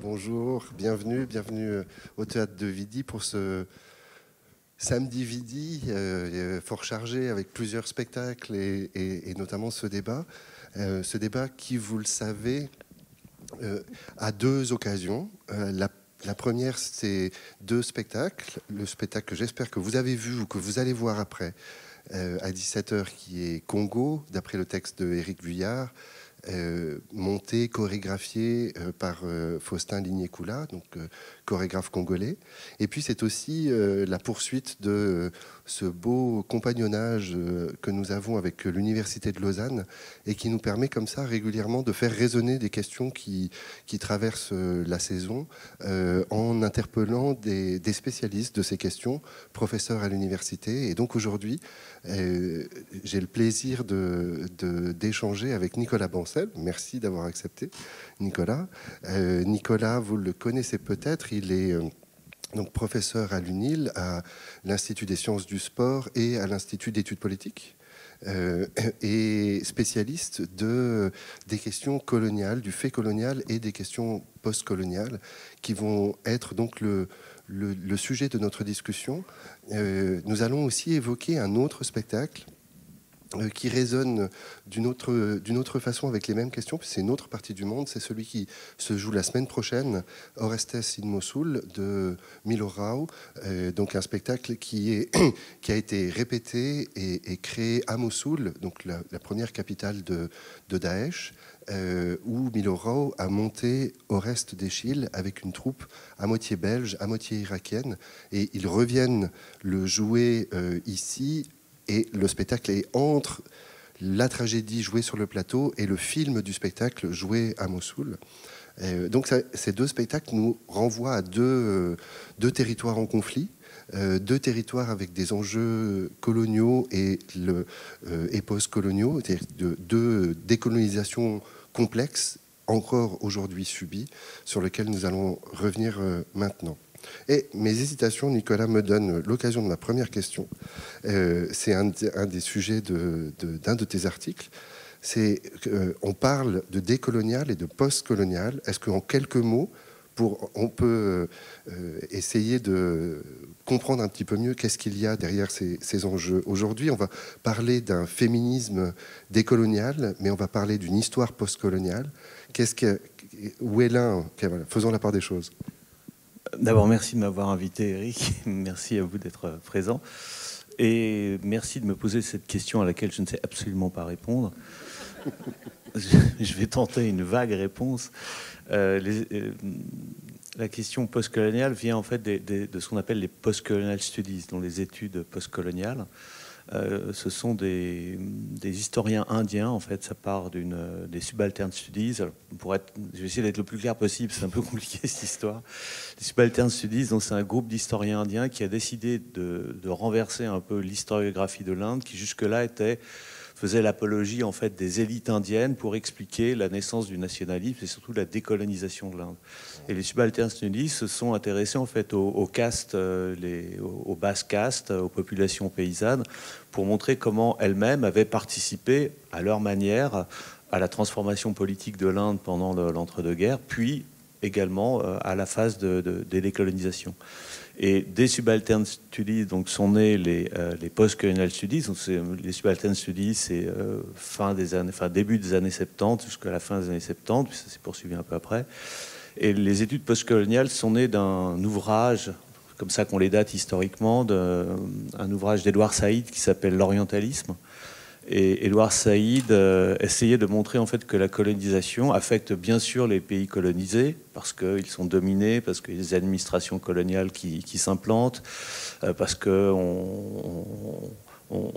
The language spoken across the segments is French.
Bonjour, bienvenue au Théâtre de Vidy pour ce samedi Vidy, fort chargé avec plusieurs spectacles et notamment ce débat. Ce débat qui, vous le savez, a deux occasions. La première, c'est deux spectacles. Le spectacle que j'espère que vous avez vu ou que vous allez voir après, à 17h, qui est Congo, d'après le texte de Éric Vuillard, monté, chorégraphié par Faustin Ligné-Coula, donc chorégraphe congolais. Et puis c'est aussi la poursuite de ce beau compagnonnage que nous avons avec l'Université de Lausanne et qui nous permet comme ça régulièrement de faire résonner des questions qui traversent la saison en interpellant des spécialistes de ces questions, professeurs à l'université. Et donc aujourd'hui, j'ai le plaisir d'échanger avec Nicolas Bancel. Merci d'avoir accepté, Nicolas. Nicolas, vous le connaissez peut-être, il est donc professeur à l'UNIL, à l'Institut des sciences du sport et à l'Institut d'études politiques, et spécialiste des questions coloniales, du fait colonial et des questions post-coloniales, qui vont être donc le sujet de notre discussion. Nous allons aussi évoquer un autre spectacle qui résonne d'une autre façon avec les mêmes questions, c'est une autre partie du monde, c'est celui qui se joue la semaine prochaine, Orestes in Mossoul, de Milo Rau, donc un spectacle qui a été répété et créé à Mossoul, donc la première capitale de Daesh, où Milo Rau a monté Oreste d'Échille avec une troupe à moitié belge, à moitié irakienne, et ils reviennent le jouer ici. Et le spectacle est entre la tragédie jouée sur le plateau et le film du spectacle joué à Mossoul. Donc ces deux spectacles nous renvoient à deux territoires en conflit, deux territoires avec des enjeux coloniaux et post-coloniaux, c'est-à-dire deux décolonisations complexes, encore aujourd'hui subies, sur lesquelles nous allons revenir maintenant. Et mes hésitations, Nicolas, me donne l'occasion de ma première question. C'est un des sujets d'un de tes articles. On parle de décolonial et de post-colonial. Est-ce qu'en quelques mots, on peut essayer de comprendre un petit peu mieux qu'est-ce qu'il y a derrière ces enjeux? Aujourd'hui, on va parler d'un féminisme décolonial, mais on va parler d'une histoire post-coloniale. Où est l'un? Voilà, faisons la part des choses. D'abord, merci de m'avoir invité, Eric. Merci à vous d'être présent. Et merci de me poser cette question à laquelle je ne sais absolument pas répondre. Je vais tenter une vague réponse. La question postcoloniale vient en fait de ce qu'on appelle les postcolonial studies, donc les études postcoloniales. Ce sont des historiens indiens, en fait, ça part des subaltern studies. Alors, je vais essayer d'être le plus clair possible, c'est un peu compliqué cette histoire. Les subaltern studies, donc c'est un groupe d'historiens indiens qui a décidé de renverser un peu l'historiographie de l'Inde, qui jusque-là faisait l'apologie en fait des élites indiennes pour expliquer la naissance du nationalisme et surtout la décolonisation de l'Inde. Et les subaltern studies se sont intéressés en fait aux castes, aux basses castes, aux populations paysannes, pour montrer comment elles-mêmes avaient participé à leur manière à la transformation politique de l'Inde pendant l'entre-deux-guerres, puis également à la phase des décolonisations. Et des subaltern studies donc, sont nés les post-colonial studies. Donc, les subaltern studies, c'est début des années 70 jusqu'à la fin des années 70, puis ça s'est poursuivi un peu après. Et les études postcoloniales sont nées d'un ouvrage, comme ça qu'on les date historiquement, un ouvrage d'Edouard Saïd qui s'appelle L'Orientalisme. Et Edouard Saïd essayait de montrer en fait que la colonisation affecte bien sûr les pays colonisés parce qu'ils sont dominés, parce qu'il y a des administrations coloniales qui s'implantent, parce qu'on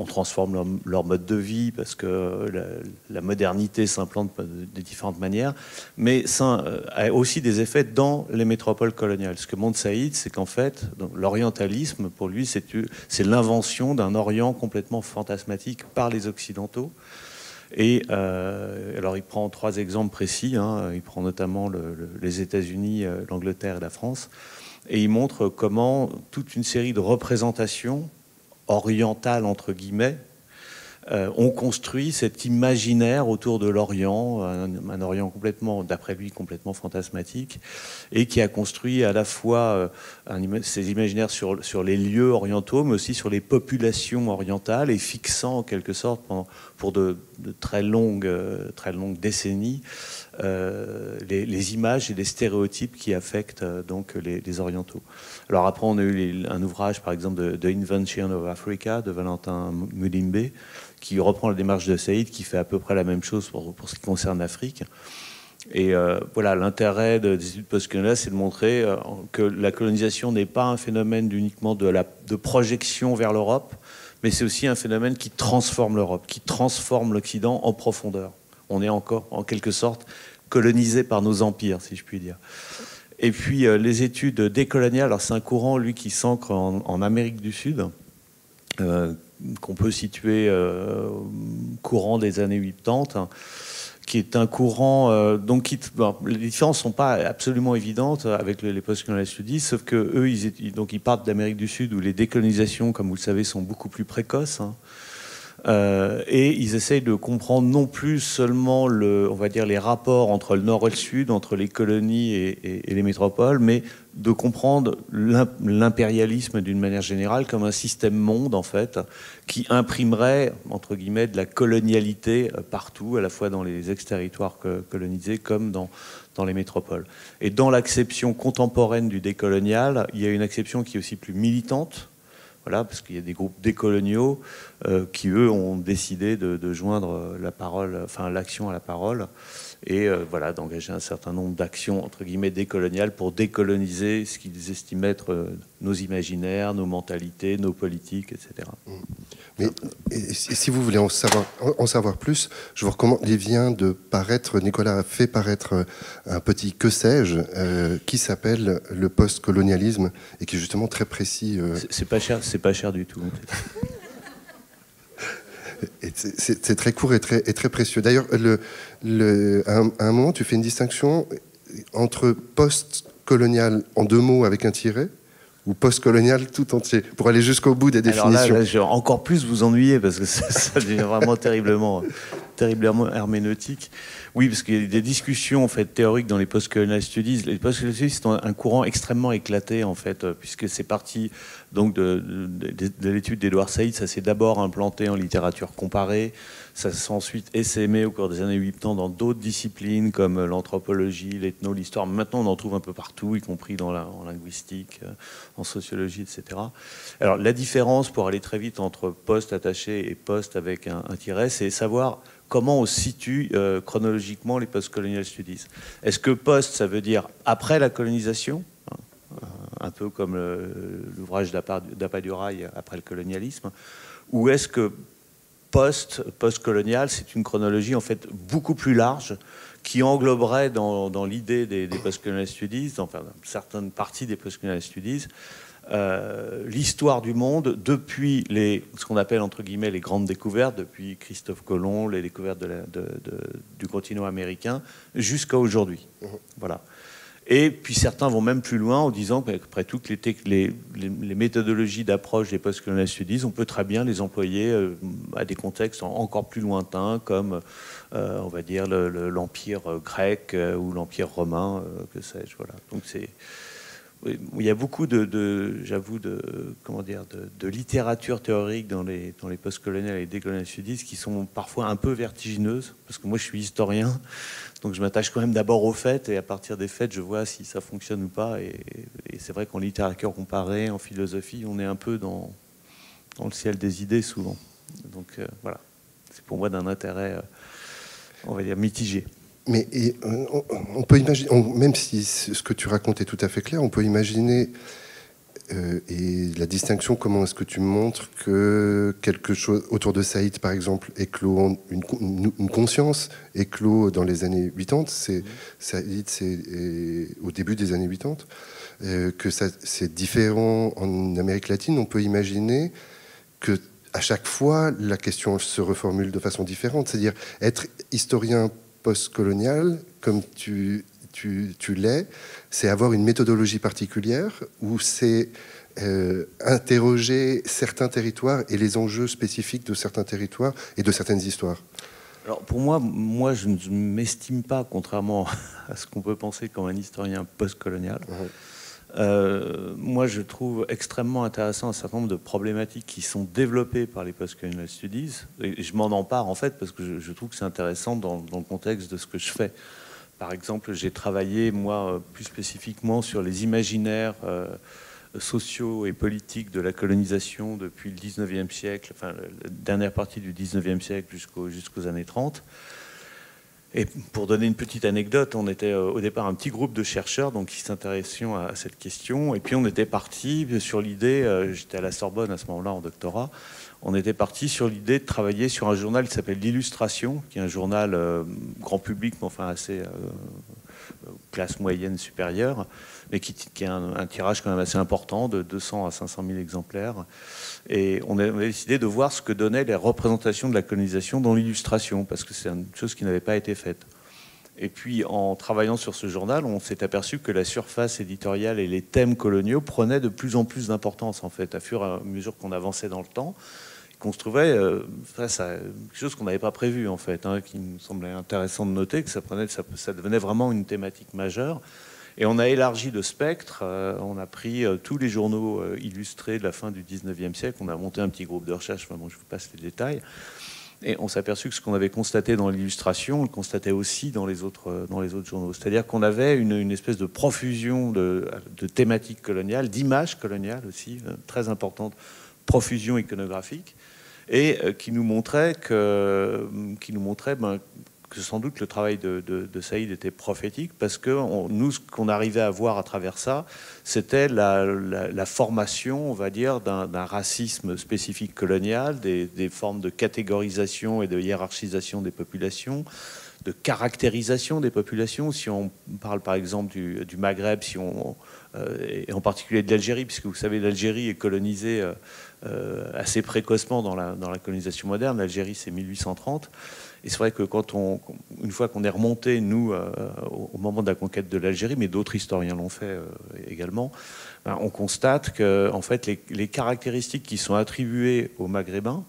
transforme leur mode de vie, parce que la modernité s'implante de différentes manières, mais ça a aussi des effets dans les métropoles coloniales. Ce que montre Saïd, c'est qu'en fait, l'orientalisme, pour lui, c'est l'invention d'un Orient complètement fantasmatique par les Occidentaux. Et alors il prend trois exemples précis, hein. Il prend notamment les États-Unis, l'Angleterre et la France, et il montre comment toute une série de représentations orientales, entre guillemets, ont construit cet imaginaire autour de l'Orient, un Orient complètement, d'après lui, complètement fantasmatique, et qui a construit à la fois ces imaginaires sur les lieux orientaux, mais aussi sur les populations orientales, et fixant en quelque sorte pour de très longues décennies les images et les stéréotypes qui affectent donc les orientaux. Alors après, on a eu un ouvrage, par exemple, de The Invention of Africa, de Valentin Mudimbe, qui reprend la démarche de Saïd, qui fait à peu près la même chose pour ce qui concerne l'Afrique. Et voilà, l'intérêt des études postcoloniales, c'est de montrer que la colonisation n'est pas un phénomène uniquement de projection vers l'Europe, mais c'est aussi un phénomène qui transforme l'Europe, qui transforme l'Occident en profondeur. On est encore, en quelque sorte, colonisé par nos empires, si je puis dire. Et puis, les études décoloniales, alors c'est un courant, lui, qui s'ancre en Amérique du Sud, qu'on peut situer courant des années 80, qui est un courant... les différences ne sont pas absolument évidentes avec les postcolonial studies, sauf qu'eux, ils partent d'Amérique du Sud, où les décolonisations, comme vous le savez, sont beaucoup plus précoces, et ils essayent de comprendre non plus seulement on va dire les rapports entre le Nord et le Sud, entre les colonies et les métropoles, mais de comprendre l'impérialisme d'une manière générale comme un système monde, en fait, qui imprimerait, entre guillemets, de la colonialité partout, à la fois dans les ex-territoires colonisés comme dans les métropoles. Et dans l'acception contemporaine du décolonial, il y a une acception qui est aussi plus militante. Voilà, parce qu'il y a des groupes décoloniaux qui, eux, ont décidé de joindre l'action à la parole et voilà, d'engager un certain nombre d'actions, entre guillemets, décoloniales pour décoloniser ce qu'ils estiment être nos imaginaires, nos mentalités, nos politiques, etc. Mais si vous voulez en savoir plus, je vous recommande, il vient de paraître, Nicolas a fait paraître un petit que sais-je qui s'appelle Le postcolonialisme et qui est justement très précis. C'est pas cher du tout. C'est très court et très précieux. D'ailleurs, à un moment, tu fais une distinction entre post-colonial en 2 mots avec un tiret ou post-colonial tout entier, pour aller jusqu'au bout des définitions. Alors là, je vais encore plus vous ennuyer, parce que ça devient vraiment terriblement herméneutique. Oui, parce qu'il y a des discussions en fait, théoriques dans les post-colonial studies. Les post-colonial studies, c'est un courant extrêmement éclaté, en fait, puisque c'est parti donc, de l'étude d'Edouard Saïd. Ça s'est d'abord implanté en littérature comparée. Ça s'est ensuite essaimé au cours des années 80 dans d'autres disciplines, comme l'anthropologie, l'ethno, l'histoire. Maintenant, on en trouve un peu partout, y compris en linguistique, en sociologie, etc. Alors, la différence, pour aller très vite, entre post attaché et post avec un tiret, c'est savoir comment on situe chronologiquement les post-colonial studies. Est-ce que post, ça veut dire après la colonisation, un peu comme l'ouvrage d'Appaduraï après le colonialisme, ou est-ce que post-colonial, c'est une chronologie en fait beaucoup plus large qui engloberait dans l'idée des post-colonial studies, enfin certaines parties des post-colonial studies, l'histoire du monde depuis ce qu'on appelle entre guillemets les grandes découvertes, depuis Christophe Colomb, les découvertes du continent américain, jusqu'à aujourd'hui. Voilà. Et puis certains vont même plus loin en disant qu'après toutes les méthodologies d'approche des post-colonial studies, on peut très bien les employer à des contextes encore plus lointains, comme on va dire l'empire grec ou l'empire romain, que sais-je. Voilà. Donc il y a beaucoup de littérature théorique dans les post-colonial et décolonial studies qui sont parfois un peu vertigineuses, parce que moi je suis historien, donc je m'attache quand même d'abord aux faits, et à partir des faits je vois si ça fonctionne ou pas, et c'est vrai qu'en littérature comparée, en philosophie, on est un peu dans le ciel des idées souvent. Donc voilà, c'est pour moi d'un intérêt, on va dire, mitigé. Mais on peut imaginer, même si ce que tu racontes est tout à fait clair, on peut imaginer, et la distinction, comment est-ce que tu montres que quelque chose autour de Saïd, par exemple, éclot une conscience, éclot dans les années 80, Saïd, c'est au début des années 80, que c'est différent en Amérique latine. On peut imaginer que à chaque fois, la question se reformule de façon différente, c'est-à-dire être historien post-colonial, comme tu l'es, c'est avoir une méthodologie particulière ou c'est interroger certains territoires et les enjeux spécifiques de certains territoires et de certaines histoires? Alors pour moi, je ne m'estime pas, contrairement à ce qu'on peut penser comme un historien postcolonial. Moi, je trouve extrêmement intéressant un certain nombre de problématiques qui sont développées par les postcolonial studies. Et je m'en empare en fait parce que je trouve que c'est intéressant dans le contexte de ce que je fais. Par exemple, j'ai travaillé, moi, plus spécifiquement sur les imaginaires sociaux et politiques de la colonisation depuis le 19e siècle, enfin la dernière partie du 19e siècle jusqu'aux années 30. Et pour donner une petite anecdote, on était au départ un petit groupe de chercheurs donc, qui s'intéressaient à cette question. Et puis on était parti sur l'idée, j'étais à la Sorbonne à ce moment-là en doctorat, on était parti sur l'idée de travailler sur un journal qui s'appelle l'Illustration, qui est un journal grand public, mais enfin assez classe moyenne supérieure, mais qui a un tirage quand même assez important, de 200 à 500 000 exemplaires. Et on a décidé de voir ce que donnaient les représentations de la colonisation dans l'illustration, parce que c'est une chose qui n'avait pas été faite. Et puis, en travaillant sur ce journal, on s'est aperçu que la surface éditoriale et les thèmes coloniaux prenaient de plus en plus d'importance, en fait, à fur et à mesure qu'on avançait dans le temps, qu'on se trouvait face à quelque chose qu'on n'avait pas prévu, en fait, qui nous semblait intéressant de noter, que ça devenait vraiment une thématique majeure. Et on a élargi le spectre, on a pris tous les journaux illustrés de la fin du 19e siècle, on a monté un petit groupe de recherche, enfin bon, je vous passe les détails, et on s'est aperçu que ce qu'on avait constaté dans l'illustration, on le constatait aussi dans les autres journaux. C'est-à-dire qu'on avait une espèce de profusion de thématiques coloniales, d'images coloniales aussi, très importante, profusion iconographique, et qui nous montrait que sans doute le travail de Saïd était prophétique, parce que nous, ce qu'on arrivait à voir à travers ça, c'était la formation, on va dire, d'un racisme spécifique colonial, des formes de catégorisation et de hiérarchisation des populations, de caractérisation des populations. Si on parle par exemple du Maghreb, et en particulier de l'Algérie, puisque vous savez, l'Algérie est colonisée assez précocement dans la colonisation moderne. L'Algérie, c'est 1830. Et c'est vrai que une fois qu'on est remonté, nous, au moment de la conquête de l'Algérie, mais d'autres historiens l'ont fait également, on constate que en fait, les caractéristiques qui sont attribuées aux Maghrébins,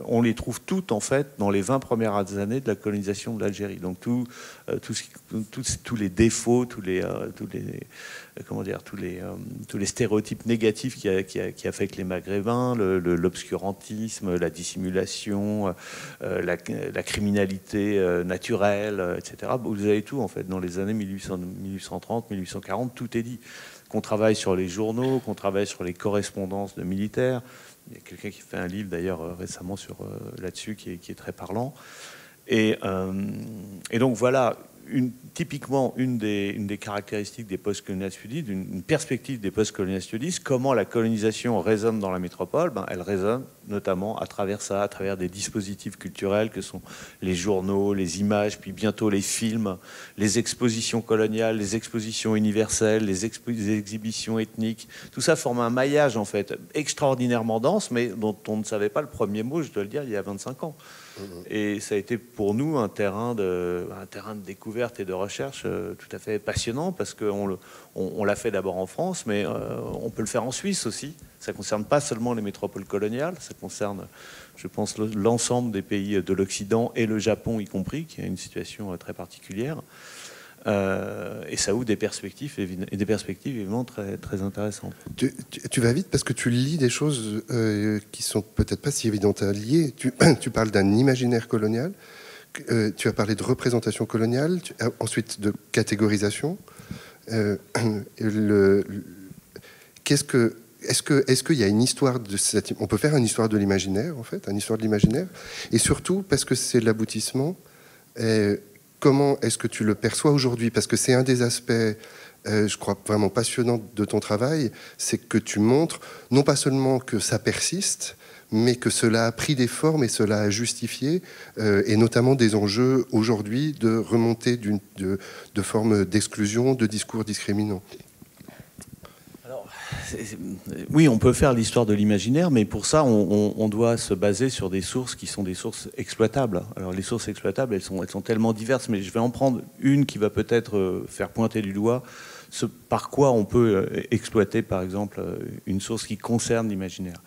on les trouve toutes en fait dans les 20 premières années de la colonisation de l'Algérie. Donc tous les défauts, tous les stéréotypes négatifs qui affectent les Maghrébins, l'obscurantisme, la dissimulation, la criminalité naturelle, etc. Vous avez tout en fait dans les années 1830, 1840, tout est dit. Qu'on travaille sur les journaux, qu'on travaille sur les correspondances de militaires. Il y a quelqu'un qui fait un livre d'ailleurs récemment là-dessus qui est très parlant. Et donc voilà, typiquement une des caractéristiques des post-colonial studies, une perspective des post-colonial studies, comment la colonisation résonne dans la métropole. Elle résonne notamment à travers ça, à travers des dispositifs culturels que sont les journaux, les images, puis bientôt les films, les expositions coloniales, les expositions universelles, les exhibitions ethniques. Tout ça forme un maillage en fait extraordinairement dense, mais dont on ne savait pas le premier mot, je dois le dire, il y a 25 ans. Et ça a été pour nous un terrain de découverte et de recherche tout à fait passionnant, parce qu'on l'a fait d'abord en France, mais on peut le faire en Suisse aussi. Ça ne concerne pas seulement les métropoles coloniales, ça concerne, je pense, l'ensemble des pays de l'Occident et le Japon y compris, qui a une situation très particulière. Et ça ouvre des perspectives évidemment très, très intéressantes. Tu vas vite parce que tu lis des choses qui sont peut-être pas si évidentes à lier. Tu parles d'un imaginaire colonial, tu as parlé de représentation coloniale, ensuite de catégorisation. Est-ce qu'il y a une histoire on peut faire une histoire de l'imaginaire en fait, une histoire de l'imaginaire, et surtout parce que c'est l'aboutissement. Comment est-ce que tu le perçois aujourd'hui? Parce que c'est un des aspects, je crois, vraiment passionnants de ton travail, c'est que tu montres non pas seulement que ça persiste, mais que cela a pris des formes et cela a justifié, et notamment des enjeux aujourd'hui de remontée de formes d'exclusion, de discours discriminants. Alors, Oui, on peut faire l'histoire de l'imaginaire, mais pour ça, on doit se baser sur des sources qui sont des sources exploitables. Alors, les sources exploitables, elles sont tellement diverses, mais je vais en prendre une qui va peut-être faire pointer du doigt par quoi on peut exploiter, par exemple, une source qui concerne l'imaginaire.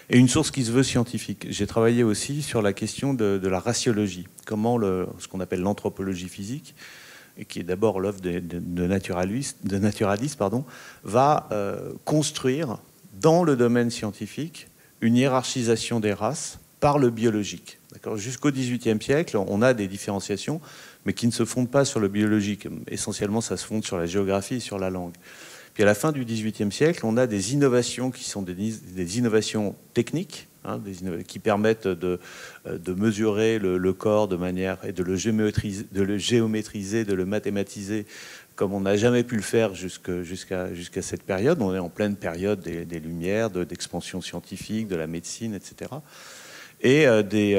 Et une source qui se veut scientifique. J'ai travaillé aussi sur la question de la raciologie, comment ce qu'on appelle l'anthropologie physique, et qui est d'abord l'œuvre de naturalistes, va construire dans le domaine scientifique une hiérarchisation des races par le biologique. Jusqu'au XVIIIe siècle, on a des différenciations, mais qui ne se fondent pas sur le biologique. Essentiellement, ça se fonde sur la géographie et sur la langue. Puis à la fin du XVIIIe siècle, on a des innovations qui sont des innovations techniques, qui permettent de mesurer le corps de manière et de le géométriser, de le mathématiser, comme on n'a jamais pu le faire jusqu'à cette période. On est en pleine période des Lumières, d'expansion scientifique, de la médecine, etc. Et des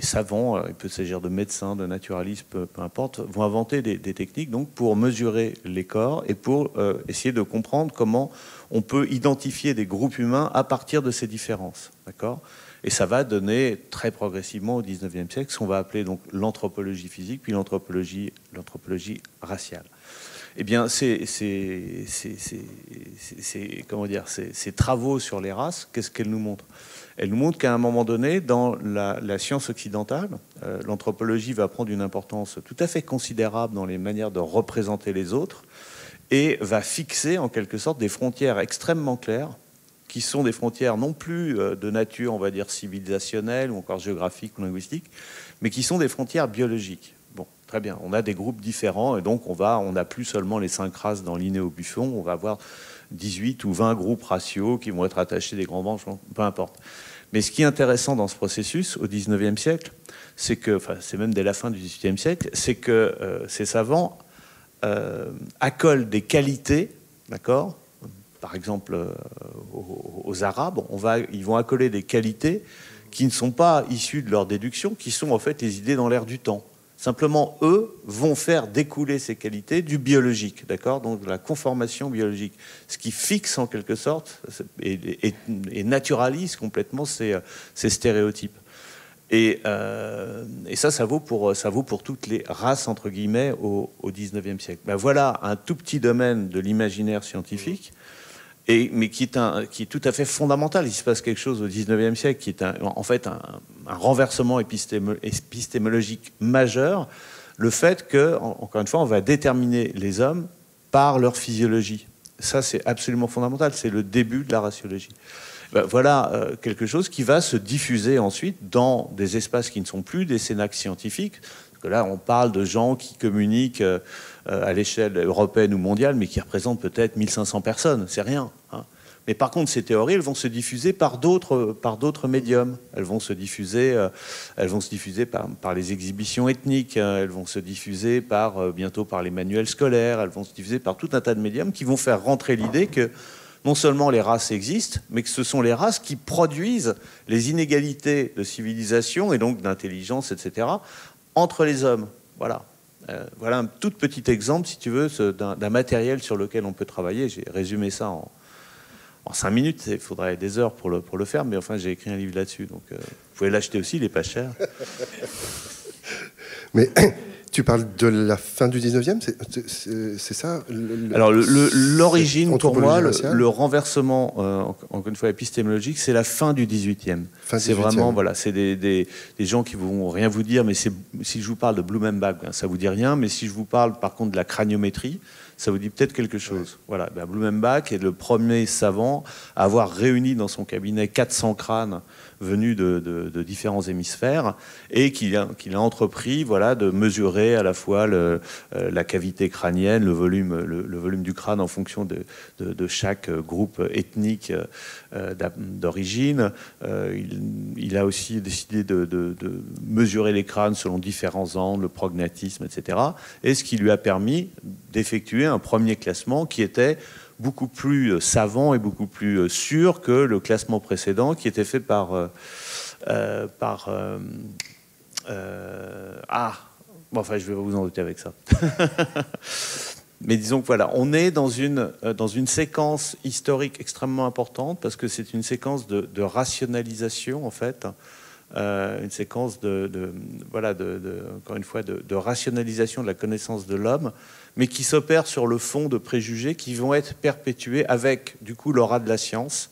savants, il peut s'agir de médecins, de naturalistes, peu importe, vont inventer des techniques donc, pour mesurer les corps et pour essayer de comprendre comment on peut identifier des groupes humains à partir de ces différences. D'accord ? Et ça va donner très progressivement au XIXe siècle ce qu'on va appeler donc l'anthropologie physique, puis l'anthropologie raciale. Eh bien, ces travaux sur les races, qu'est-ce qu'elles nous montrent ? Elles nous montrent qu'à un moment donné, dans la science occidentale, l'anthropologie va prendre une importance tout à fait considérable dans les manières de représenter les autres et va fixer en quelque sorte des frontières extrêmement claires qui sont des frontières non plus de nature, on va dire, civilisationnelle ou encore géographique ou linguistique, mais qui sont des frontières biologiques. Bon, très bien, on a des groupes différents et donc on n'a plus seulement les 5 races dans Linné au Buffon, on va avoir 18 ou 20 groupes raciaux qui vont être attachés des grands branches, peu importe. Mais ce qui est intéressant dans ce processus, au XIXe siècle, c'est que, enfin c'est même dès la fin du XVIIIe siècle, c'est que ces savants accolent des qualités, d'accord ? Par exemple, aux Arabes, ils vont accoler des qualités qui ne sont pas issues de leur déduction, qui sont en fait les idées dans l'air du temps. Simplement, eux vont faire découler ces qualités du biologique, d'accord ? Donc de la conformation biologique, ce qui fixe en quelque sorte et naturalise complètement ces stéréotypes. Et ça vaut pour toutes les races entre guillemets au XIXe siècle. Ben voilà un tout petit domaine de l'imaginaire scientifique. Mais qui est tout à fait fondamental. Il se passe quelque chose au XIXe siècle qui est en fait un renversement épistémologique majeur. Le fait que, encore une fois, on va déterminer les hommes par leur physiologie. Ça, c'est absolument fondamental. C'est le début de la raciologie. Ben, voilà quelque chose qui va se diffuser ensuite dans des espaces qui ne sont plus des cénacles scientifiques. Parce que là, on parle de gens qui communiquent à l'échelle européenne ou mondiale, mais qui représentent peut-être 1500 personnes, c'est rien. Hein. Mais par contre, ces théories, elles vont se diffuser par d'autres médiums. Elles vont se diffuser par les exhibitions ethniques, elles vont se diffuser bientôt par les manuels scolaires, elles vont se diffuser par tout un tas de médiums qui vont faire rentrer l'idée que non seulement les races existent, mais que ce sont les races qui produisent les inégalités de civilisation et donc d'intelligence, etc., entre les hommes. Voilà. Voilà un tout petit exemple, si tu veux, d'un matériel sur lequel on peut travailler. J'ai résumé ça en 5 minutes. Il faudrait des heures pour le faire, mais enfin, j'ai écrit un livre là-dessus. Donc, vous pouvez l'acheter aussi, il n'est pas cher. Mais tu parles de la fin du 19e, c'est ça Alors, l'origine, pour moi, le renversement, encore une fois, épistémologique, c'est la fin du 18e. C'est vraiment, voilà, c'est des gens qui vont rien vous dire, mais si je vous parle de Blumenbach, ça vous dit rien, mais si je vous parle, par contre, de la craniométrie, ça vous dit peut-être quelque chose. Ouais. Voilà, Blumenbach est le premier savant à avoir réuni dans son cabinet 400 crânes venus de différents hémisphères et qu'il a entrepris, voilà, de mesurer à la fois la cavité crânienne, le volume du crâne en fonction de chaque groupe ethnique d'origine. Il a aussi décidé de mesurer les crânes selon différents angles, le prognatisme, etc. Et ce qui lui a permis d'effectuer un premier classement qui était beaucoup plus savant et beaucoup plus sûr que le classement précédent qui était fait par je vais vous en douter avec ça. Mais disons que voilà, on est dans une séquence historique extrêmement importante parce que c'est une séquence de rationalisation en fait, une séquence encore une fois de rationalisation de la connaissance de l'homme, mais qui s'opère sur le fond de préjugés qui vont être perpétués avec du coup l'aura de la science,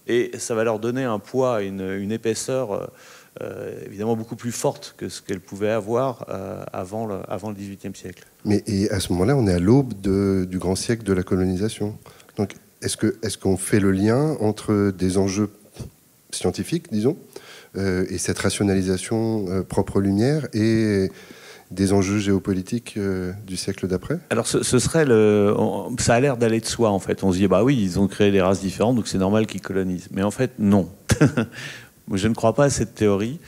et ça va leur donner un poids, une épaisseur évidemment beaucoup plus forte que ce qu'elle pouvait avoir avant le XVIIIe siècle. Mais et à ce moment-là, on est à l'aube du grand siècle de la colonisation. Donc, est-ce qu'on fait le lien entre des enjeux scientifiques, disons, et cette rationalisation propre lumière, et des enjeux géopolitiques du siècle d'après? Alors, ce serait ça a l'air d'aller de soi, en fait. On se dit, bah oui, ils ont créé des races différentes, donc c'est normal qu'ils colonisent. Mais en fait, non. Je ne crois pas à cette théorie.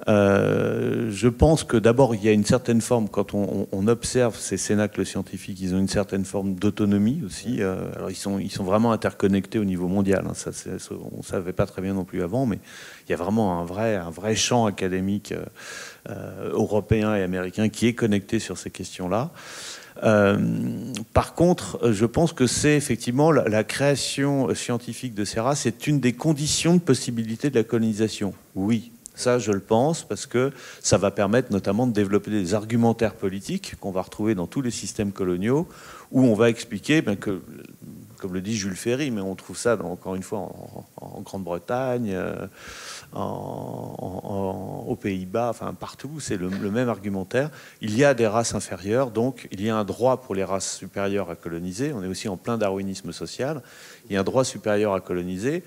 Je pense que d'abord, il y a une certaine forme, quand on observe ces cénacles scientifiques, ils ont une certaine forme d'autonomie aussi. Alors, ils sont vraiment interconnectés au niveau mondial. Hein. Ça, on ne savait pas très bien non plus avant, mais il y a vraiment un vrai champ académique européen et américain qui est connecté sur ces questions-là. Par contre, je pense que c'est effectivement la création scientifique de ces races, c'est une des conditions de possibilité de la colonisation. Oui, ça je le pense, parce que ça va permettre notamment de développer des argumentaires politiques qu'on va retrouver dans tous les systèmes coloniaux, où on va expliquer que, comme le dit Jules Ferry, mais on trouve ça encore une fois en Grande-Bretagne, aux Pays-Bas, enfin partout, c'est le même argumentaire. Il y a des races inférieures, donc il y a un droit pour les races supérieures à coloniser. On est aussi en plein darwinisme social. Il y a un droit supérieur à coloniser.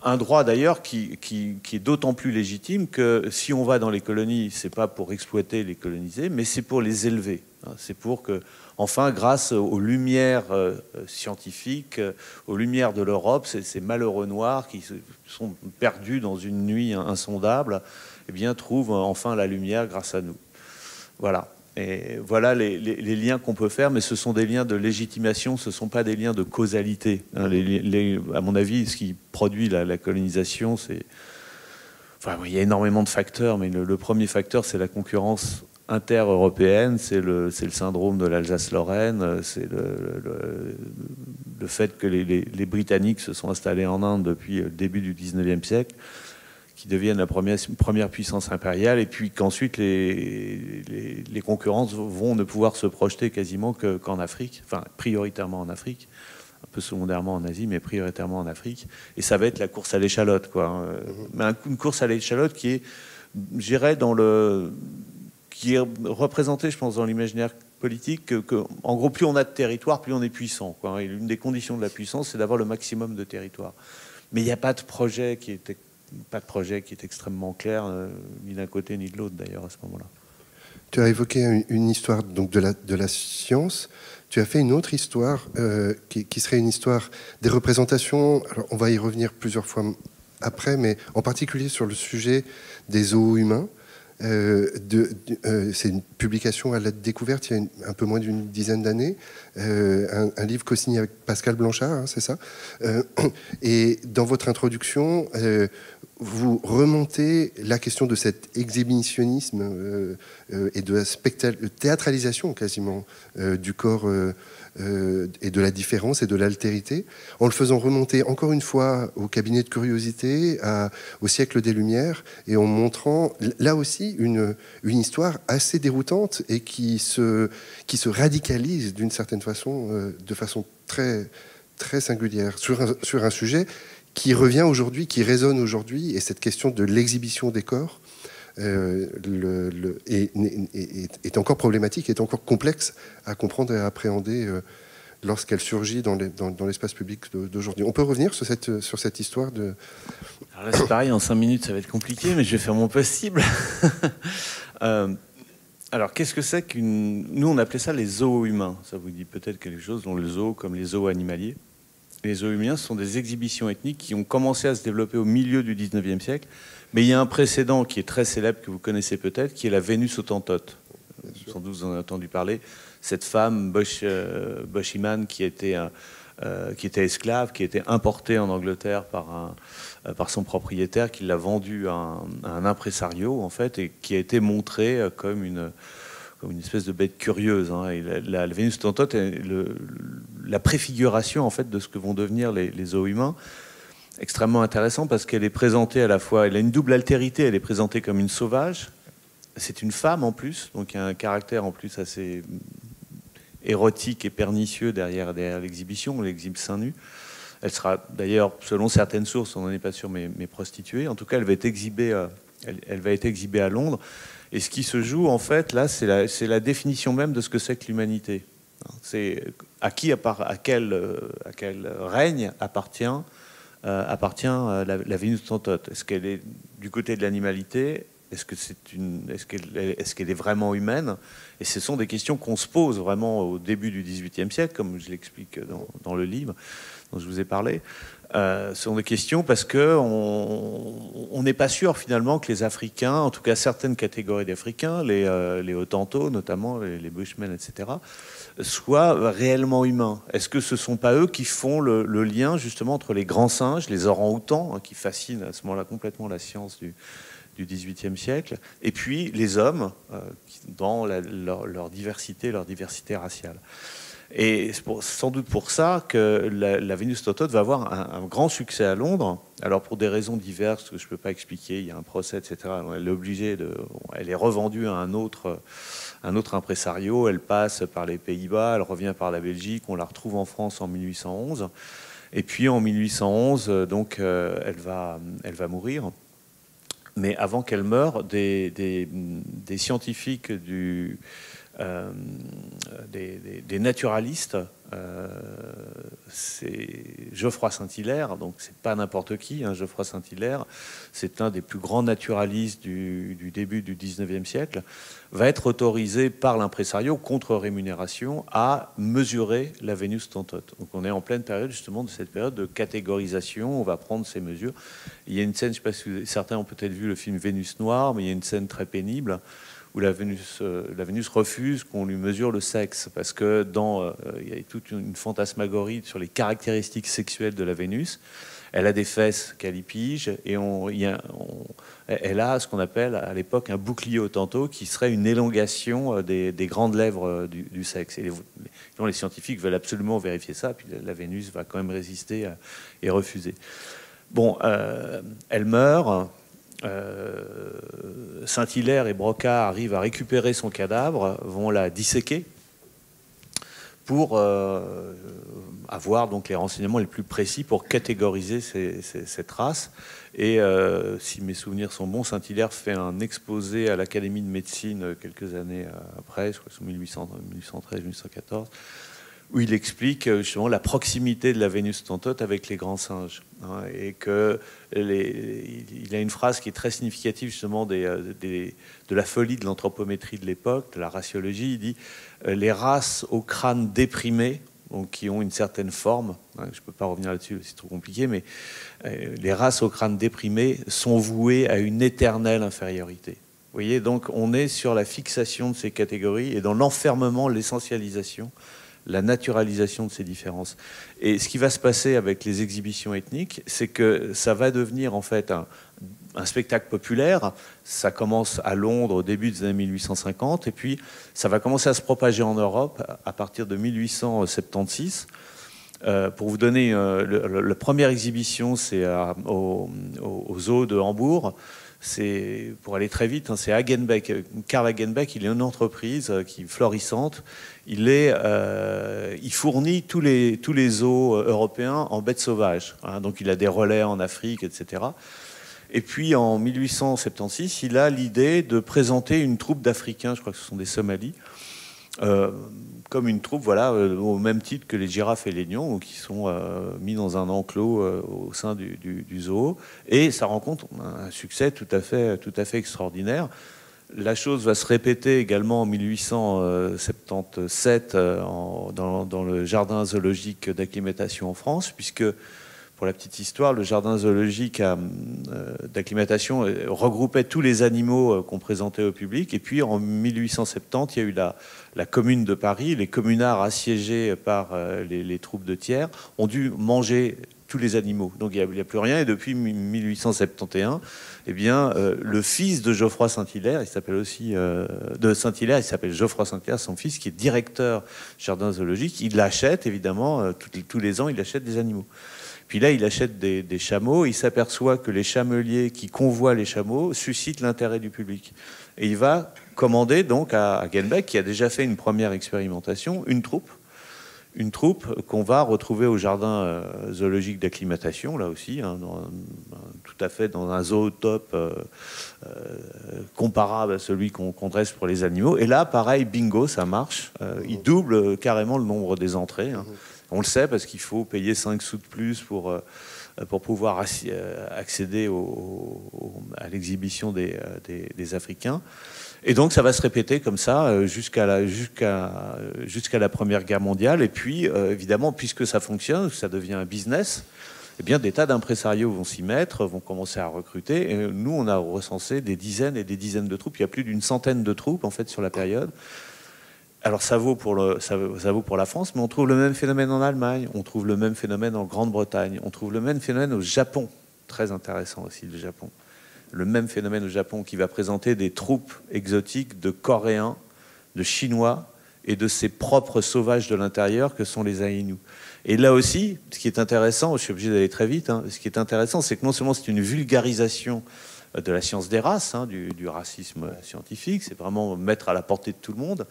Un droit d'ailleurs qui est d'autant plus légitime que si on va dans les colonies, c'est pas pour exploiter les colonisés, mais c'est pour les élever. C'est pour que, enfin, grâce aux lumières scientifiques, aux lumières de l'Europe, ces malheureux noirs qui sont perdus dans une nuit insondable, eh bien, trouvent enfin la lumière grâce à nous. Voilà. Et voilà les liens qu'on peut faire, mais ce sont des liens de légitimation, ce ne sont pas des liens de causalité. À mon avis, ce qui produit la colonisation, c'est... Enfin, il y a énormément de facteurs, mais le premier facteur, c'est la concurrence inter-européenne, c'est le syndrome de l'Alsace-Lorraine, c'est le fait que les Britanniques se sont installés en Inde depuis le début du 19e siècle, qui deviennent la première puissance impériale, et puis qu'ensuite les concurrents vont ne pouvoir se projeter quasiment qu'en Afrique, enfin prioritairement en Afrique, un peu secondairement en Asie, mais prioritairement en Afrique. Et ça va être la course à l'échalote, quoi. Mais une course à l'échalote qui est, je dirais, qui est représentée, je pense, dans l'imaginaire politique, que, en gros, plus on a de territoire, plus on est puissant, quoi. Et l'une des conditions de la puissance, c'est d'avoir le maximum de territoire. Mais il n'y a pas de projet qui est extrêmement clair, ni d'un côté ni de l'autre, d'ailleurs, à ce moment-là. Tu as évoqué une histoire donc, de la science. Tu as fait une autre histoire qui serait une histoire des représentations. Alors, on va y revenir plusieurs fois après, mais en particulier sur le sujet des zoos humains. C'est une publication à la découverte il y a un peu moins d'une dizaine d'années, un livre co-signé avec Pascal Blanchard, hein, c'est ça. Et dans votre introduction, vous remontez la question de cet exhibitionnisme et de la théâtralisation quasiment du corps et de la différence et de l'altérité, en le faisant remonter encore une fois au cabinet de curiosité, au siècle des Lumières, et en montrant là aussi une histoire assez déroutante et qui se radicalise d'une certaine façon, de façon très, très singulière, sur un sujet qui revient aujourd'hui, qui résonne aujourd'hui, et cette question de l'exhibition des corps est encore problématique, est encore complexe à comprendre et à appréhender lorsqu'elle surgit dans l'espace public d'aujourd'hui. On peut revenir sur cette histoire de... Alors là, c'est pareil, en 5 minutes, ça va être compliqué, mais je vais faire mon possible. Alors, qu'est-ce que c'est Nous, on appelait ça les zoos humains. Ça vous dit peut-être quelque chose, dont le zoo, comme les zoos animaliers. Les zoos humains, ce sont des exhibitions ethniques qui ont commencé à se développer au milieu du 19e siècle. Mais il y a un précédent qui est très célèbre, que vous connaissez peut-être, qui est la Vénus hottentote. Sans doute vous en avez entendu parler. Cette femme, Boshiman, qui était esclave, qui était importée en Angleterre par son propriétaire, qui l'a vendue à un impresario, en fait, et qui a été montrée comme comme une espèce de bête curieuse. Hein. Et la Vénus autantote est la préfiguration en fait de ce que vont devenir les zoos humains. Extrêmement intéressant parce qu'elle est présentée à la fois, elle a une double altérité, elle est présentée comme une sauvage. C'est une femme en plus, donc il y a un caractère en plus assez érotique et pernicieux derrière l'exhibition, on l'exhibe seins nus. Elle sera d'ailleurs, selon certaines sources, on n'en est pas sûr, mais prostituée. En tout cas, elle va être exhibée à Londres. Et ce qui se joue, en fait, là, c'est la définition même de ce que c'est que l'humanité. C'est à quel règne appartient la Vénus autantote. Est-ce qu'elle est du côté de l'animalité ? Est-ce qu'elle est vraiment humaine? Et ce sont des questions qu'on se pose vraiment au début du XVIIIe siècle, comme je l'explique dans le livre dont je vous ai parlé. Ce sont des questions parce qu'on n'est pas sûr finalement que les Africains, en tout cas certaines catégories d'Africains, les Hottentots notamment, les Bushmen, etc., soient réellement humains. Est-ce que ce ne sont pas eux qui font le lien justement entre les grands singes, les orang-outans, hein, qui fascinent à ce moment-là complètement la science du XVIIIe siècle, et puis les hommes dans leur diversité raciale. Et c'est sans doute pour ça que la Vénus autantote va avoir un grand succès à Londres. Alors pour des raisons diverses que je ne peux pas expliquer, il y a un procès, etc. Elle est revendue à un autre impresario, elle passe par les Pays-Bas, elle revient par la Belgique, on la retrouve en France en 1811. Et puis en 1811, donc, elle va mourir. Mais avant qu'elle meure, des scientifiques, des naturalistes, c'est Geoffroy Saint-Hilaire, donc c'est pas n'importe qui, hein, Geoffroy Saint-Hilaire, c'est un des plus grands naturalistes du début du XIXe siècle, va être autorisé par l'impresario, contre rémunération, à mesurer la Vénus autantote. Donc on est en pleine période justement de cette période de catégorisation, on va prendre ces mesures. Il y a une scène, je ne sais pas si certains ont peut-être vu le film Vénus Noire, mais il y a une scène très pénible où la Vénus refuse qu'on lui mesure le sexe, parce que il y a toute une fantasmagorie sur les caractéristiques sexuelles de la Vénus. Elle a des fesses calipige, et elle a ce qu'on appelle à l'époque un bouclier autanto, qui serait une élongation des grandes lèvres du sexe. Et les scientifiques veulent absolument vérifier ça, puis la Vénus va quand même résister et refuser. Bon, elle meurt. Saint-Hilaire et Broca arrivent à récupérer son cadavre, vont la disséquer pour avoir donc les renseignements les plus précis pour catégoriser cette race. Et si mes souvenirs sont bons, Saint-Hilaire fait un exposé à l'Académie de médecine quelques années après, je crois que c'est 1813-1814, où il explique justement la proximité de la Vénus autantote avec les grands singes. Hein, et il a une phrase qui est très significative justement de la folie de l'anthropométrie de l'époque, de la raciologie. Il dit les races au crâne déprimé, donc qui ont une certaine forme, hein, je ne peux pas revenir là-dessus, c'est trop compliqué, mais les races au crâne déprimé sont vouées à une éternelle infériorité. Vous voyez, donc on est sur la fixation de ces catégories et dans l'enfermement, l'essentialisation, la naturalisation de ces différences. Et ce qui va se passer avec les exhibitions ethniques, c'est que ça va devenir en fait un spectacle populaire. Ça commence à Londres au début des années 1850, et puis ça va commencer à se propager en Europe à partir de 1876. Pour vous donner, la première exhibition, c'est au zoo de Hambourg. C'est, pour aller très vite, hein, c'est Hagenbeck. Karl Hagenbeck, il est une entreprise qui est florissante. Il fournit tous les zoos européens en bêtes sauvages. Hein, donc il a des relais en Afrique, etc. Et puis en 1876, il a l'idée de présenter une troupe d'Africains, je crois que ce sont des Somalis, comme une troupe, voilà, au même titre que les girafes et les lions, qui sont mis dans un enclos au sein du zoo. Et ça rencontre un succès tout à fait extraordinaire. La chose va se répéter également en 1877 dans le jardin zoologique d'acclimatation en France, puisque, pour la petite histoire, le jardin zoologique d'acclimatation regroupait tous les animaux qu'on présentait au public. Et puis en 1870, il y a eu la Commune de Paris. Les communards assiégés par les troupes de Thiers ont dû manger tous les animaux. Donc il n'y a plus rien. Et depuis 1871, eh bien, le fils de Geoffroy Saint-Hilaire, il s'appelle aussi de Saint-Hilaire, il s'appelle Geoffroy Saint-Hilaire, son fils, qui est directeur jardin zoologique. Il achète, évidemment, tous les ans, il achète des animaux. Puis là, il achète des chameaux. Il s'aperçoit que les chameliers qui convoient les chameaux suscitent l'intérêt du public. Et il va commander donc à Genbeck, qui a déjà fait une première expérimentation, une troupe qu'on va retrouver au jardin zoologique d'acclimatation, là aussi, hein, tout à fait dans un zootope comparable à celui qu'on dresse pour les animaux. Et là, pareil, bingo, ça marche. Il double carrément le nombre des entrées. Hein. On le sait parce qu'il faut payer 5 sous de plus pour pouvoir accéder à l'exhibition des Africains. Et donc ça va se répéter comme ça jusqu'à la Première Guerre mondiale. Et puis, évidemment, puisque ça fonctionne, ça devient un business, eh bien, des tas d'impresarios vont s'y mettre, vont commencer à recruter. Et nous, on a recensé des dizaines et des dizaines de troupes. Il y a plus d'une centaine de troupes, en fait, sur la période. Alors ça vaut pour la France, mais on trouve le même phénomène en Allemagne, on trouve le même phénomène en Grande-Bretagne, on trouve le même phénomène au Japon, très intéressant aussi le Japon. Le même phénomène au Japon qui va présenter des troupes exotiques de Coréens, de Chinois et de ses propres sauvages de l'intérieur que sont les Aïnous. Et là aussi, ce qui est intéressant, je suis obligé d'aller très vite, hein, ce qui est intéressant, c'est que non seulement c'est une vulgarisation de la science des races, hein, du racisme scientifique, c'est vraiment mettre à la portée de tout le monde.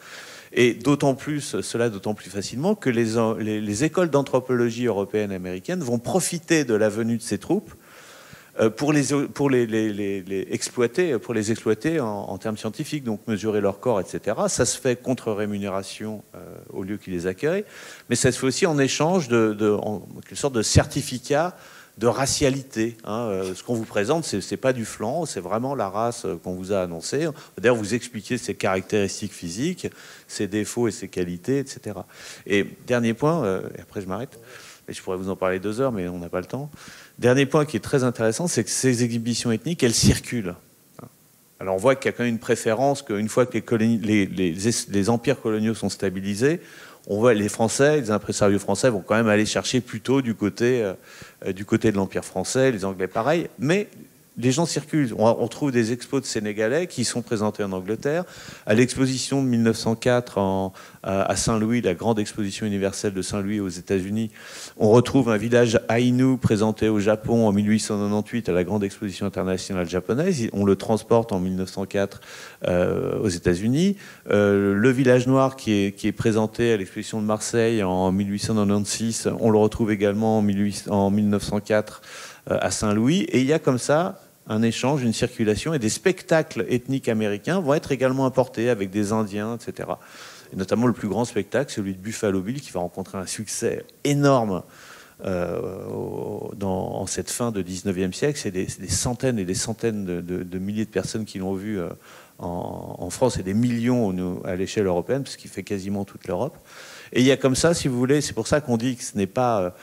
Et d'autant plus facilement que les écoles d'anthropologie européennes et américaines vont profiter de la venue de ces troupes pour les exploiter en termes scientifiques, donc mesurer leur corps, etc. Ça se fait contre rémunération au lieu qui les accueille, mais ça se fait aussi en échange en quelque sorte de certificat de racialité. Hein. Ce qu'on vous présente, c'est pas du flan, c'est vraiment la race qu'on vous a annoncée. D'ailleurs, vous expliquez ses caractéristiques physiques, ses défauts et ses qualités, etc. Et dernier point, et après je m'arrête, et je pourrais vous en parler 2 heures, mais on n'a pas le temps. Dernier point qui est très intéressant, c'est que ces exhibitions ethniques, elles circulent. Alors on voit qu'il y a quand même une préférence, qu'une fois que les empires coloniaux sont stabilisés, on voit les Français, les impresarios français vont quand même aller chercher plutôt du côté de l'Empire français, les Anglais pareil, mais les gens circulent. On trouve des expos de Sénégalais qui sont présentés en Angleterre. À l'exposition de 1904 à Saint-Louis, la grande exposition universelle de Saint-Louis aux États-Unis, on retrouve un village Aïnou présenté au Japon en 1898 à la grande exposition internationale japonaise. On le transporte en 1904 aux États-Unis. Le village noir qui est présenté à l'exposition de Marseille en 1896, on le retrouve également en 1904 à Saint-Louis. Et il y a comme ça un échange, une circulation, et des spectacles ethniques américains vont être également importés avec des Indiens, etc. Et notamment le plus grand spectacle, celui de Buffalo Bill, qui va rencontrer un succès énorme en cette fin de 19e siècle. C'est des centaines et des centaines de milliers de personnes qui l'ont vu en France, et des millions à l'échelle européenne, parce qu'il fait quasiment toute l'Europe. Et il y a comme ça, si vous voulez, c'est pour ça qu'on dit que ce n'est pas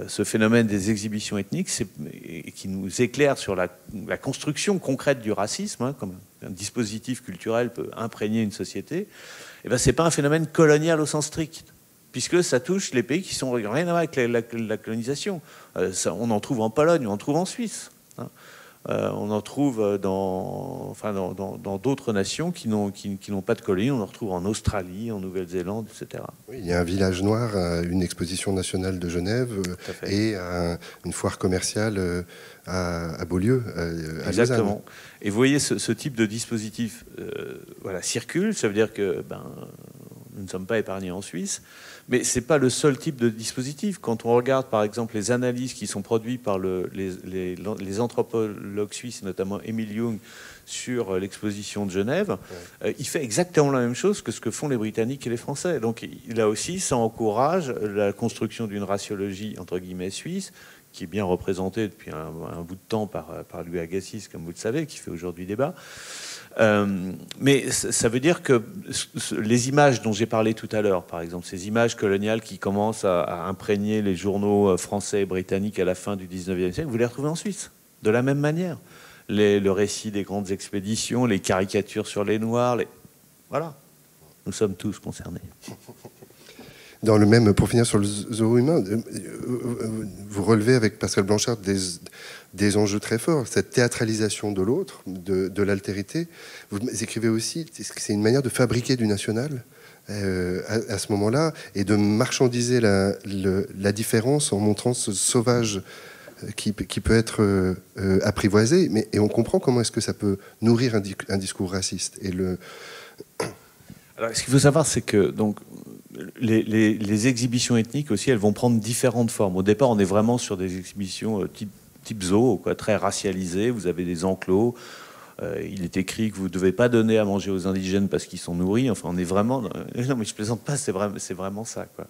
ce phénomène des exhibitions ethniques qui nous éclaire sur la construction concrète du racisme, hein, comme un dispositif culturel peut imprégner une société. Et ben, c'est pas un phénomène colonial au sens strict, puisque ça touche les pays qui sont rien à voir avec la colonisation. On en trouve en Pologne, on en trouve en Suisse. Hein. On en trouve dans d'autres nations qui n'ont pas de colonie. On en retrouve en Australie, en Nouvelle-Zélande, etc. Oui, il y a un village noir, une exposition nationale de Genève et une foire commerciale à Beaulieu, à Exactement. Lausanne. Et vous voyez, ce type de dispositif circule. Ça veut dire que nous ne sommes pas épargnés en Suisse. Mais ce n'est pas le seul type de dispositif. Quand on regarde, par exemple, les analyses qui sont produites par les anthropologues suisses, notamment Émile Young, sur l'exposition de Genève, il fait exactement la même chose que ce que font les Britanniques et les Français. Donc là aussi, ça encourage la construction d'une raciologie, entre guillemets, suisse, qui est bien représentée depuis un bout de temps par Louis Agassiz, comme vous le savez, qui fait aujourd'hui débat. Mais ça veut dire que les images dont j'ai parlé tout à l'heure, par exemple, ces images coloniales qui commencent à imprégner les journaux français et britanniques à la fin du 19e siècle, vous les retrouvez en Suisse, de la même manière. Le récit des grandes expéditions, les caricatures sur les Noirs, voilà. Nous sommes tous concernés. Dans le même, pour finir sur le zoo humain, vous relevez avec Pascal Blanchard des enjeux très forts, cette théâtralisation de l'autre, de l'altérité. Vous écrivez aussi que c'est une manière de fabriquer du national à ce moment-là et de marchandiser la différence en montrant ce sauvage qui peut être apprivoisé. Et on comprend comment est-ce que ça peut nourrir un discours raciste. Alors, ce qu'il faut savoir, c'est que donc, les exhibitions ethniques aussi, elles vont prendre différentes formes. Au départ, on est vraiment sur des exhibitions type zoo, quoi, très racialisées. Vous avez des enclos. Il est écrit que vous ne devez pas donner à manger aux indigènes parce qu'ils sont nourris. Enfin, on est vraiment... Non, mais je plaisante pas, c'est vraiment ça, quoi.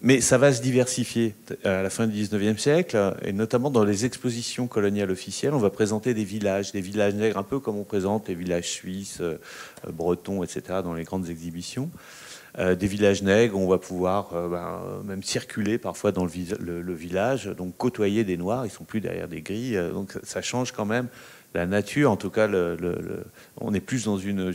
Mais ça va se diversifier à la fin du 19e siècle, et notamment dans les expositions coloniales officielles. On va présenter des villages nègres, un peu comme on présente les villages suisses, bretons, etc., dans les grandes exhibitions. Des villages nègres, on va pouvoir même circuler parfois dans le village, donc côtoyer des Noirs, ils ne sont plus derrière des grilles, donc ça change quand même la nature. En tout cas, on est plus dans une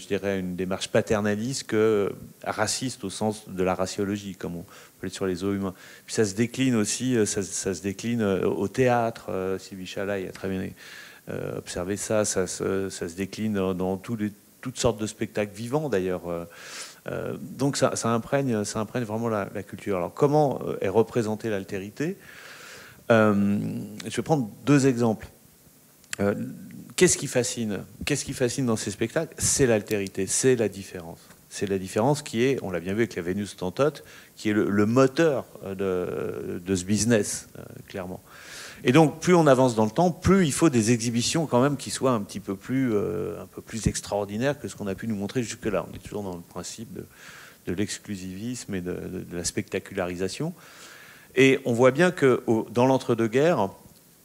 démarche paternaliste que raciste au sens de la raciologie, comme on peut être sur les zoos humains. Puis ça se décline aussi, ça se décline au théâtre. Sylvie Chalaï a très bien observé ça. Ça se décline dans toutes sortes de spectacles vivants, d'ailleurs. Donc ça imprègne vraiment la culture. Alors comment est représentée l'altérité ? Je vais prendre deux exemples. Qu'est-ce qui fascine dans ces spectacles ? C'est l'altérité, c'est la différence. C'est la différence qui est, on l'a bien vu avec la Vénus Tantote, qui est le moteur de ce business, clairement. Et donc, plus on avance dans le temps, plus il faut des exhibitions quand même qui soient un peu plus extraordinaires que ce qu'on a pu nous montrer jusque-là. On est toujours dans le principe de l'exclusivisme et de la spectacularisation. Et on voit bien que dans l'entre-deux-guerres,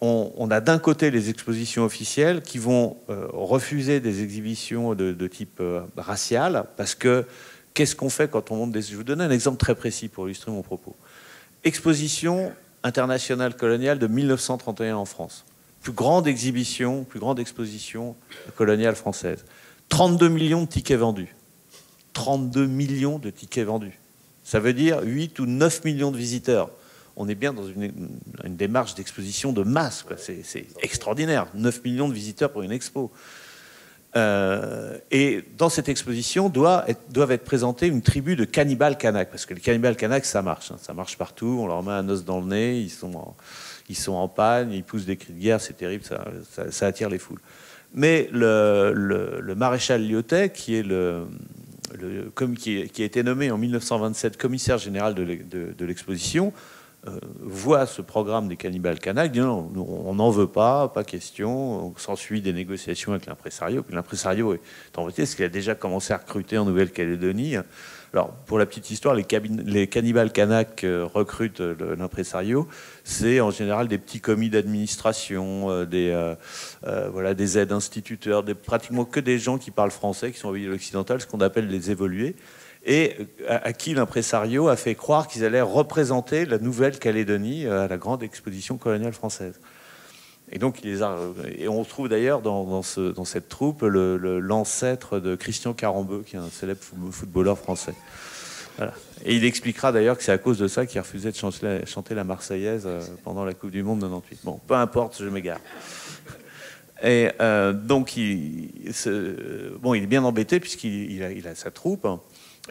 on a d'un côté les expositions officielles qui vont refuser des exhibitions de type racial, parce que qu'est-ce qu'on fait quand on monte des... Je vais vous donner un exemple très précis pour illustrer mon propos. Exposition internationale coloniale de 1931 en France. Plus grande exposition coloniale française. 32 millions de tickets vendus. 32 millions de tickets vendus. Ça veut dire 8 ou 9 millions de visiteurs. On est bien dans une démarche d'exposition de masse, quoi. C'est extraordinaire. 9 millions de visiteurs pour une expo. Et dans cette exposition doivent être présentées une tribu de cannibales Kanaks, parce que les cannibales Kanaks, ça marche. Hein. Ça marche partout. On leur met un os dans le nez. Ils sont en panne. Ils poussent des cris de guerre. C'est terrible. Ça attire les foules. Mais le maréchal Lyautey, qui a été nommé en 1927 commissaire général de l'exposition, voit ce programme des cannibales Kanaks, dit non, on n'en veut pas question. On s'ensuit des négociations avec l'impresario. Puis l'impresario est embêté parce qu'il a déjà commencé à recruter en Nouvelle-Calédonie. Alors, pour la petite histoire, les cannibales Kanaks recrutent l'impresario. C'est en général des petits commis d'administration, des aides instituteurs, pratiquement que des gens qui parlent français, qui sont au milieu occidental, ce qu'on appelle les évolués, et à qui l'impresario a fait croire qu'ils allaient représenter la Nouvelle-Calédonie à la grande exposition coloniale française. Et donc, et on trouve d'ailleurs dans cette troupe l'ancêtre de Christian Carambeu, qui est un célèbre footballeur français. Voilà. Et il expliquera d'ailleurs que c'est à cause de ça qu'il refusait de chanter la Marseillaise pendant la Coupe du Monde 98. Bon, peu importe, je m'égare. Et donc, il est bien embêté puisqu'il a sa troupe.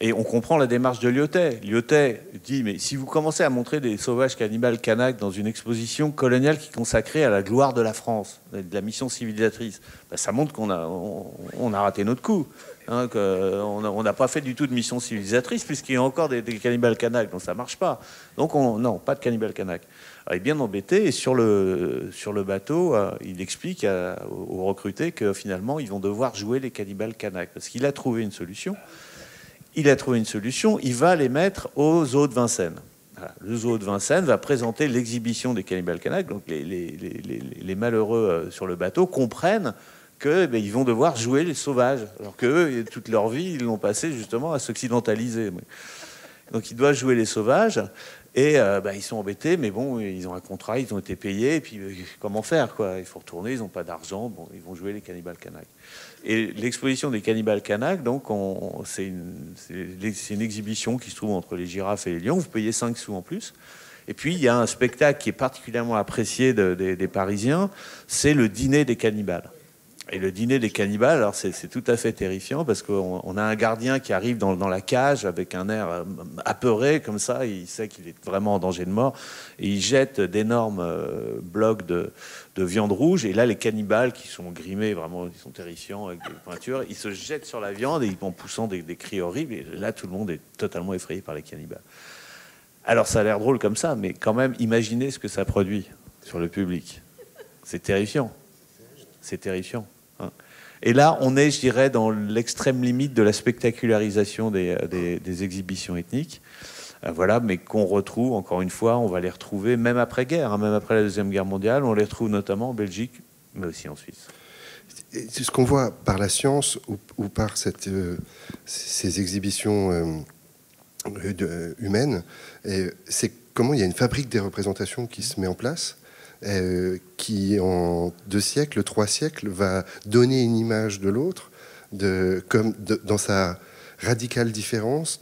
Et on comprend la démarche de Lyautey. Lyautey dit, mais si vous commencez à montrer des sauvages cannibales Kanaks dans une exposition coloniale qui est consacrée à la gloire de la France, de la mission civilisatrice, ça montre qu'on a raté notre coup. Hein, on n'a pas fait du tout de mission civilisatrice puisqu'il y a encore des cannibales Kanaks, donc ça ne marche pas. Donc non, pas de cannibales Kanaks. Alors, il est bien embêté, et sur le bateau, il explique aux recrutés que finalement, ils vont devoir jouer les cannibales Kanaks, parce qu'il a trouvé une solution. Il va les mettre au zoo de Vincennes. Voilà. Le zoo de Vincennes va présenter l'exhibition des cannibales Kanaks, donc les malheureux sur le bateau comprennent qu'ils vont devoir jouer les sauvages, alors qu'eux, toute leur vie, ils l'ont passé justement à s'occidentaliser. Donc ils doivent jouer les sauvages. Et ils sont embêtés, mais bon, ils ont un contrat, ils ont été payés, et puis comment faire, quoi? Il faut retourner, ils n'ont pas d'argent, bon, ils vont jouer les cannibales Kanaks. Et l'exposition des cannibales Kanaks, donc, c'est une exhibition qui se trouve entre les girafes et les lions. Vous payez 5 sous en plus. Et puis, il y a un spectacle qui est particulièrement apprécié des Parisiens, c'est le dîner des cannibales. Et le dîner des cannibales, alors c'est tout à fait terrifiant parce qu'on a un gardien qui arrive dans la cage avec un air apeuré comme ça, il sait qu'il est vraiment en danger de mort, et il jette d'énormes blocs de viande rouge, et là les cannibales qui sont grimés, vraiment ils sont terrifiants avec des pointures, ils se jettent sur la viande et en poussant des cris horribles, et là tout le monde est totalement effrayé par les cannibales. Alors ça a l'air drôle comme ça, mais quand même imaginez ce que ça produit sur le public. C'est terrifiant. C'est terrifiant. Et là, on est, je dirais, dans l'extrême limite de la spectacularisation des exhibitions ethniques. Voilà, mais qu'on retrouve, encore une fois, on va les retrouver même après-guerre, même après la Deuxième Guerre mondiale. On les retrouve notamment en Belgique, mais aussi en Suisse. C'est ce qu'on voit par la science ou par ces exhibitions humaines. C'est comment il y a une fabrique des représentations qui se met en place. Qui en 2 siècles, 3 siècles, va donner une image de l'autre, dans sa radicale différence,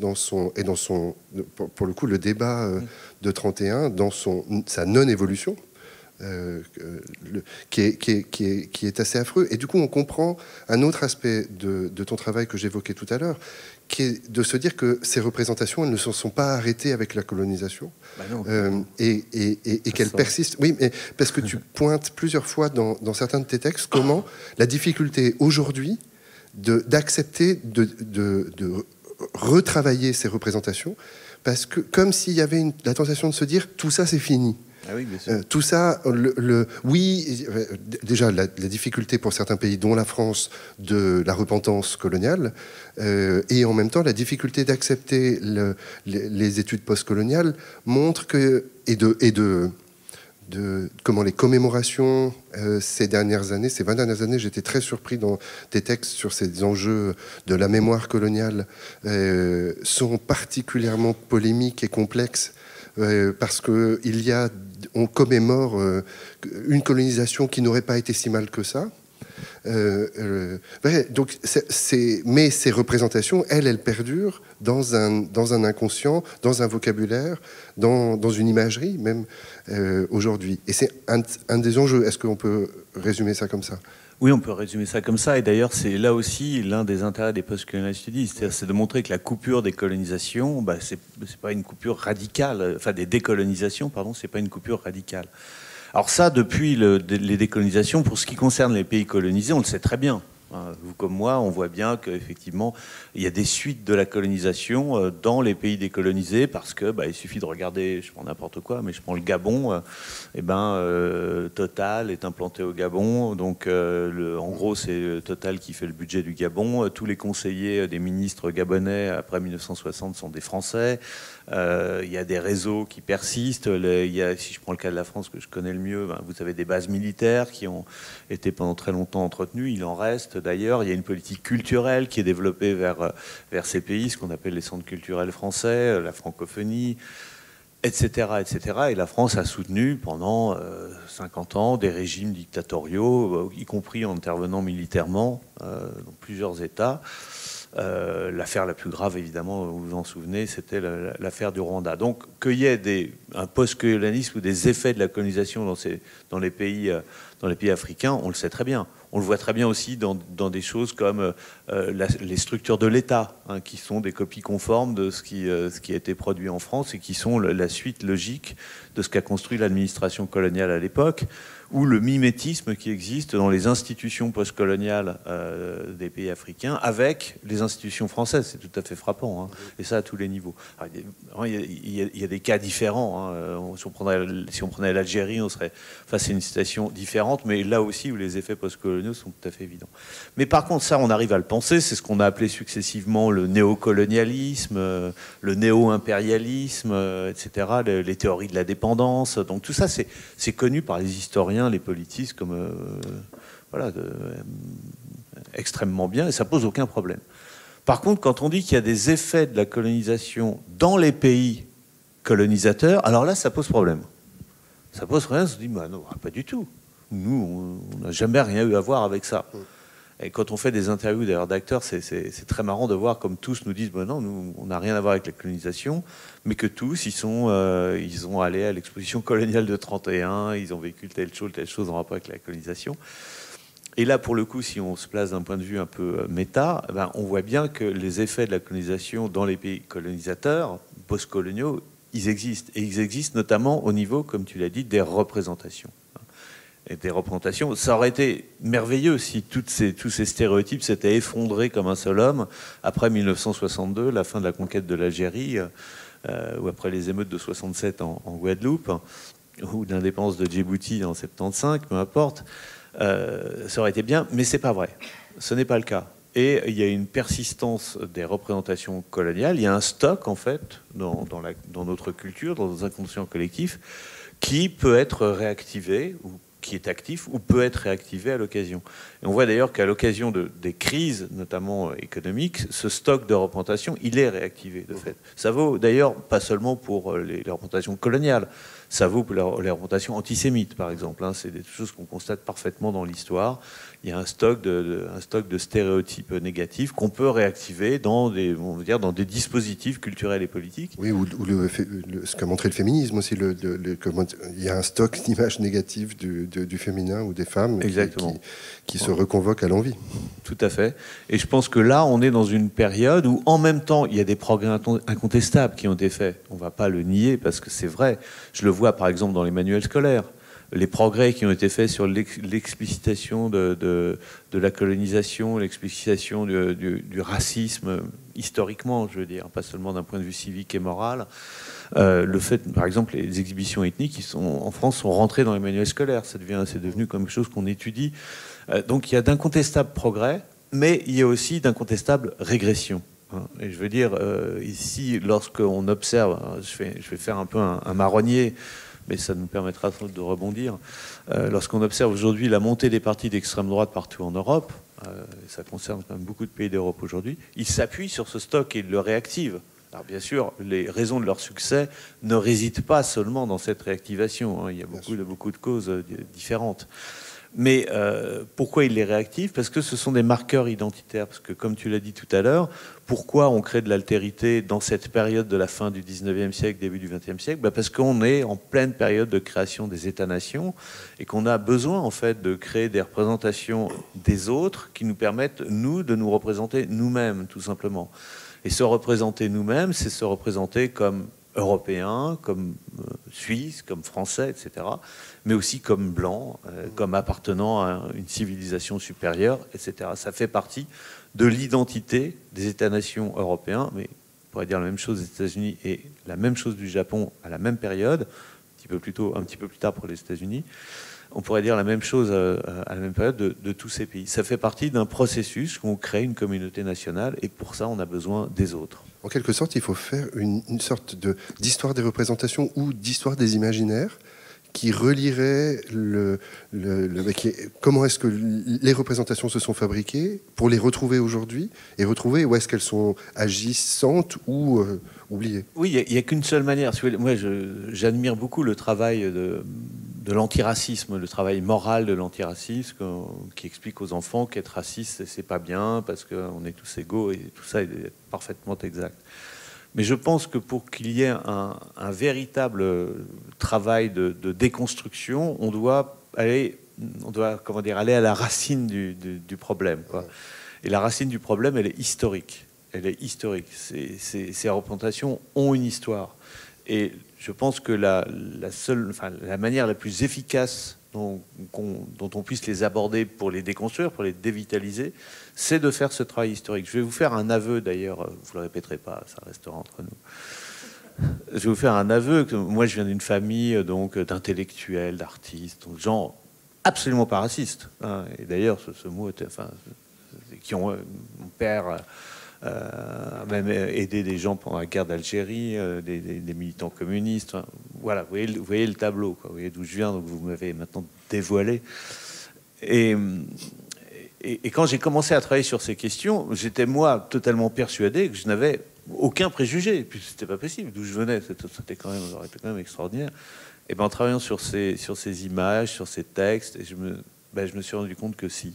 pour le coup, le débat de 31, dans sa non-évolution, qui est assez affreux. Et du coup, on comprend un autre aspect de ton travail que j'évoquais tout à l'heure, qui est de se dire que ces représentations, elles ne se sont pas arrêtées avec la colonisation, et qu'elles persistent. Oui, mais parce que tu pointes plusieurs fois dans certains de tes textes comment la difficulté aujourd'hui d'accepter de retravailler ces représentations, parce que comme s'il y avait la tentation de se dire tout ça c'est fini. Ah oui, bien sûr. Tout ça, oui, déjà la difficulté pour certains pays, dont la France, de la repentance coloniale, et en même temps la difficulté d'accepter les études postcoloniales montre que comment les commémorations ces 20 dernières années, j'étais très surpris dans tes textes sur ces enjeux de la mémoire coloniale, sont particulièrement polémiques et complexes. Parce qu'on commémore une colonisation qui n'aurait pas été si mal que ça. Donc, mais ces représentations, elles perdurent dans un inconscient, dans un vocabulaire, dans une imagerie même aujourd'hui. Et c'est un des enjeux. Est-ce qu'on peut résumer ça comme ça ? Oui, on peut résumer ça comme ça. Et d'ailleurs, c'est là aussi l'un des intérêts des post-colonial studies. C'est de montrer que la coupure des colonisations, c'est pas une coupure radicale. Enfin, des décolonisations, pardon, c'est pas une coupure radicale. Alors ça, depuis les décolonisations, pour ce qui concerne les pays colonisés, on le sait très bien. Vous comme moi, on voit bien qu'effectivement, il y a des suites de la colonisation dans les pays décolonisés, parce que il suffit de regarder, je prends n'importe quoi, mais je prends le Gabon, Total est implanté au Gabon, donc en gros c'est Total qui fait le budget du Gabon, tous les conseillers des ministres gabonais après 1960 sont des Français. Il y a des réseaux qui persistent. Si je prends le cas de la France, que je connais le mieux, vous avez des bases militaires qui ont été pendant très longtemps entretenues. Il en reste d'ailleurs. Il y a une politique culturelle qui est développée vers ces pays, ce qu'on appelle les centres culturels français, la francophonie, etc., etc. Et la France a soutenu pendant 50 ans des régimes dictatoriaux, y compris en intervenant militairement dans plusieurs États. L'affaire la plus grave, évidemment, vous vous en souvenez, c'était l'affaire du Rwanda. Donc, qu'il y ait un post-colonialisme ou des effets de la colonisation dans les pays africains, on le sait très bien. On le voit très bien aussi dans des choses comme les structures de l'État, qui sont des copies conformes de ce qui a été produit en France et qui sont la suite logique de ce qu'a construit l'administration coloniale à l'époque, ou le mimétisme qui existe dans les institutions postcoloniales des pays africains avec les institutions françaises. C'est tout à fait frappant, et ça à tous les niveaux. Alors, il y a des cas différents. Si on prenait l'Algérie, on serait face à une situation différente, mais là aussi où les effets postcoloniaux sont tout à fait évidents. Mais par contre, ça, on arrive à le penser, c'est ce qu'on a appelé successivement le néocolonialisme, le néo-impérialisme, etc., les théories de la dépendance. Donc tout ça, c'est connu par les historiens, les politistes, comme extrêmement bien, et ça pose aucun problème. Par contre, quand on dit qu'il y a des effets de la colonisation dans les pays colonisateurs, alors là, ça pose problème. Ça pose problème, on se dit, bah non, pas du tout. Nous, on n'a jamais rien eu à voir avec ça. Et quand on fait des interviews d'ailleurs d'acteurs, c'est très marrant de voir comme tous nous disent, bah non, nous, on n'a rien à voir avec la colonisation, mais que tous, ils ont allé à l'exposition coloniale de 31, ils ont vécu telle chose en rapport avec la colonisation. Et là, pour le coup, si on se place d'un point de vue un peu méta, ben, on voit bien que les effets de la colonisation dans les pays colonisateurs, post-coloniaux, ils existent. Et ils existent notamment au niveau, comme tu l'as dit, des représentations. Et des représentations. Ça aurait été merveilleux si tous ces stéréotypes s'étaient effondrés comme un seul homme après 1962, la fin de la conquête de l'Algérie, ou après les émeutes de 67 en Guadeloupe, ou l'indépendance de Djibouti en 75, peu importe. Ça aurait été bien, mais c'est pas vrai. Ce n'est pas le cas. Et il y a une persistance des représentations coloniales. Il y a un stock, en fait, dans notre culture, dans nos inconscients collectifs, qui peut être réactivé, ou qui est actif, ou peut être réactivé à l'occasion. Et on voit d'ailleurs qu'à l'occasion des crises, notamment économiques, ce stock de représentation, il est réactivé, de fait. Ça vaut d'ailleurs pas seulement pour les représentations coloniales, ça vaut pour les représentations antisémites, par exemple. C'est des choses qu'on constate parfaitement dans l'histoire. Il y a un stock de stéréotypes négatifs qu'on peut réactiver dans des dispositifs culturels et politiques. Oui, ou ce qu'a montré le féminisme aussi. Il y a un stock d'images négatives du féminin ou des femmes qui se reconvoquent à l'envie. Tout à fait. Et je pense que là, on est dans une période où, en même temps, il y a des progrès incontestables qui ont été faits. On ne va pas le nier parce que c'est vrai. Je le vois, par exemple, dans les manuels scolaires. Les progrès qui ont été faits sur l'explicitation de la colonisation, l'explicitation du racisme, historiquement, je veux dire, pas seulement d'un point de vue civique et moral. Le fait, par exemple, les exhibitions ethniques en France sont rentrées dans les manuels scolaires. C'est devenu comme quelque chose qu'on étudie. Donc il y a d'incontestables progrès, mais il y a aussi d'incontestables régressions. Et je veux dire, ici, lorsqu'on observe, je vais faire un peu un marronnier, mais ça nous permettra de rebondir. Lorsqu'on observe aujourd'hui la montée des partis d'extrême droite partout en Europe, ça concerne quand même beaucoup de pays d'Europe aujourd'hui, ils s'appuient sur ce stock et ils le réactivent. Alors bien sûr, les raisons de leur succès ne résident pas seulement dans cette réactivation. Il y a beaucoup de causes différentes. Mais pourquoi ils les réactivent? Parce que ce sont des marqueurs identitaires. Parce que, comme tu l'as dit tout à l'heure, pourquoi on crée de l'altérité dans cette période de la fin du 19e siècle, début du 20e siècle? Parce qu'on est en pleine période de création des États-nations et qu'on a besoin, en fait, de créer des représentations des autres qui nous permettent, nous, de nous représenter nous-mêmes, tout simplement. Et se représenter nous-mêmes, c'est se représenter comme Européens, comme Suisses, comme Français, etc., mais aussi comme Blancs, comme appartenant à une civilisation supérieure, etc. Ça fait partie de l'identité des États-nations européens, mais on pourrait dire la même chose des États-Unis et la même chose du Japon à la même période, un petit peu plus tard pour les États-Unis. On pourrait dire la même chose à la même période de tous ces pays. Ça fait partie d'un processus où on crée une communauté nationale et pour ça, on a besoin des autres. En quelque sorte, il faut faire une sorte d'histoire des représentations ou d'histoire des imaginaires qui relierait comment est-ce que les représentations se sont fabriquées pour les retrouver aujourd'hui et retrouver où est-ce qu'elles sont agissantes ou oubliées. Oui, il n'y a qu'une seule manière. Moi, j'admire beaucoup le travail de l'antiracisme, le travail moral de l'antiracisme qui explique aux enfants qu'être raciste, c'est pas bien parce qu'on est tous égaux et tout ça est parfaitement exact. Mais je pense que pour qu'il y ait un véritable travail de déconstruction, on doit aller à la racine du problème, quoi. Et la racine du problème, elle est historique. Elle est historique. Ces représentations ont une histoire. Et je pense que la manière la plus efficace dont on puisse les aborder pour les déconstruire, pour les dévitaliser, c'est de faire ce travail historique. Je vais vous faire un aveu, d'ailleurs, vous ne le répéterez pas, ça restera entre nous. Je vais vous faire un aveu. Moi, je viens d'une famille d'intellectuels, d'artistes, de gens absolument pas racistes. Et d'ailleurs, ce mot était... mon père... a même aidé des gens pendant la guerre d'Algérie, des militants communistes. Voilà, vous voyez le tableau, quoi. Vous voyez d'où je viens, donc vous m'avez maintenant dévoilé. Et Et quand j'ai commencé à travailler sur ces questions, j'étais moi totalement persuadé que je n'avais aucun préjugé. Et puis c'était pas possible. D'où je venais, c'était quand même extraordinaire. Et ben en travaillant sur ces images, sur ces textes, et je me suis rendu compte que si.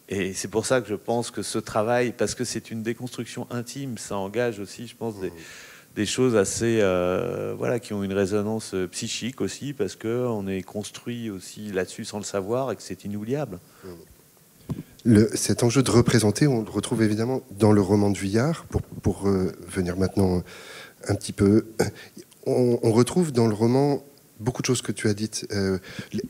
Et c'est pour ça que je pense que ce travail, parce que c'est une déconstruction intime, ça engage aussi, je pense, des choses assez, voilà, qui ont une résonance psychique aussi, parce qu'on est construit aussi là-dessus sans le savoir et que c'est inoubliable. Cet enjeu de représenter, on le retrouve évidemment dans le roman de Vuillard, pour venir maintenant un petit peu. On retrouve dans le roman beaucoup de choses que tu as dites.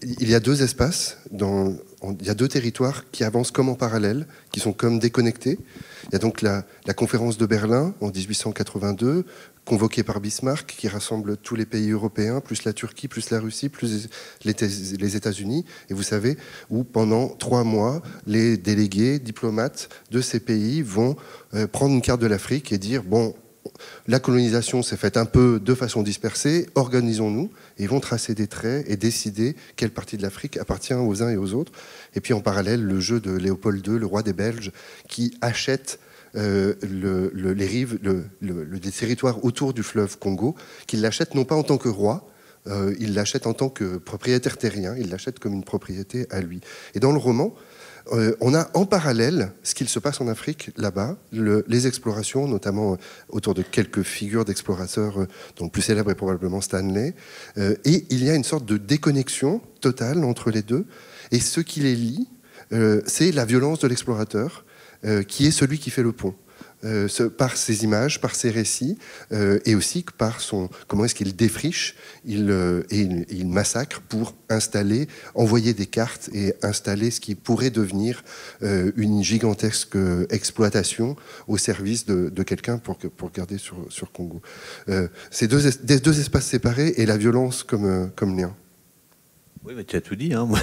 Il y a deux espaces, il y a deux territoires qui avancent comme en parallèle, qui sont comme déconnectés. Il y a donc la conférence de Berlin en 1882, convoquée par Bismarck, qui rassemble tous les pays européens, plus la Turquie, plus la Russie, plus les États-Unis. Et vous savez, où pendant 3 mois, les délégués diplomates de ces pays vont prendre une carte de l'Afrique et dire, bon, la colonisation s'est faite un peu de façon dispersée, organisons-nous, et ils vont tracer des traits et décider quelle partie de l'Afrique appartient aux uns et aux autres. Et puis en parallèle, le jeu de Léopold II, le roi des Belges, qui achète les rives, les territoires autour du fleuve Congo, qu'il l'achète non pas en tant que roi, il l'achète en tant que propriétaire terrien, il l'achète comme une propriété à lui. Et dans le roman, on a en parallèle ce qu'il se passe en Afrique, là-bas, les explorations, notamment autour de quelques figures d'explorateurs, dont le plus célèbre est probablement Stanley, et il y a une sorte de déconnexion totale entre les deux, et ce qui les lie, c'est la violence de l'explorateur, qui est celui qui fait le pont. Par ses images, par ses récits, et aussi par comment est-ce qu'il défriche, il massacre pour installer, envoyer des cartes et installer ce qui pourrait devenir une gigantesque exploitation au service de quelqu'un pour garder sur Congo. C'est deux espaces séparés et la violence comme lien. Oui, mais tu as tout dit, hein, moi.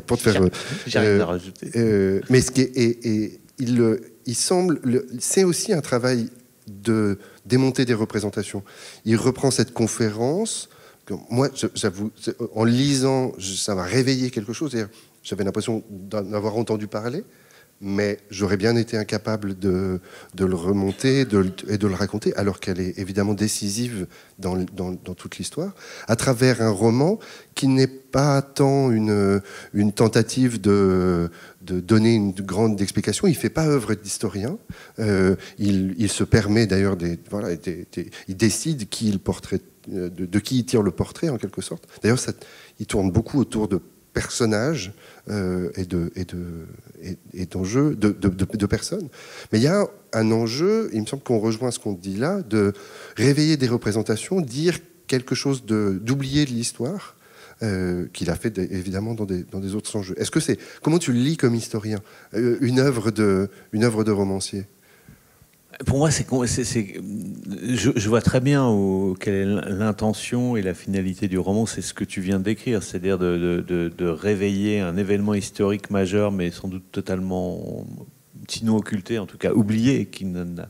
Pour te faire. J'ai rien à rajouter. Mais ce qui est, il semble, c'est aussi un travail de démonter des représentations. Il reprend cette conférence. Moi, j'avoue, en lisant, ça m'a réveillé quelque chose. J'avais l'impression d'en avoir entendu parler, mais j'aurais bien été incapable de le remonter et de le raconter, alors qu'elle est évidemment décisive dans toute l'histoire, à travers un roman qui n'est pas tant une tentative de donner une grande explication. Il ne fait pas œuvre d'historien. Il se permet d'ailleurs, il décide qui de qui il tire le portrait, en quelque sorte. D'ailleurs, il tourne beaucoup autour de personnages et d'enjeux, de personnes. Mais il y a un enjeu, il me semble qu'on rejoint ce qu'on dit là, de réveiller des représentations, dire quelque chose d'oublié de l'histoire, qu'il a fait évidemment dans des autres enjeux. Comment tu le lis comme historien, une œuvre de romancier? Pour moi, je vois très bien quelle est l'intention et la finalité du roman. C'est ce que tu viens de décrire, c'est-à-dire de réveiller un événement historique majeur, mais sans doute totalement, sinon occulté, en tout cas oublié, qui n'a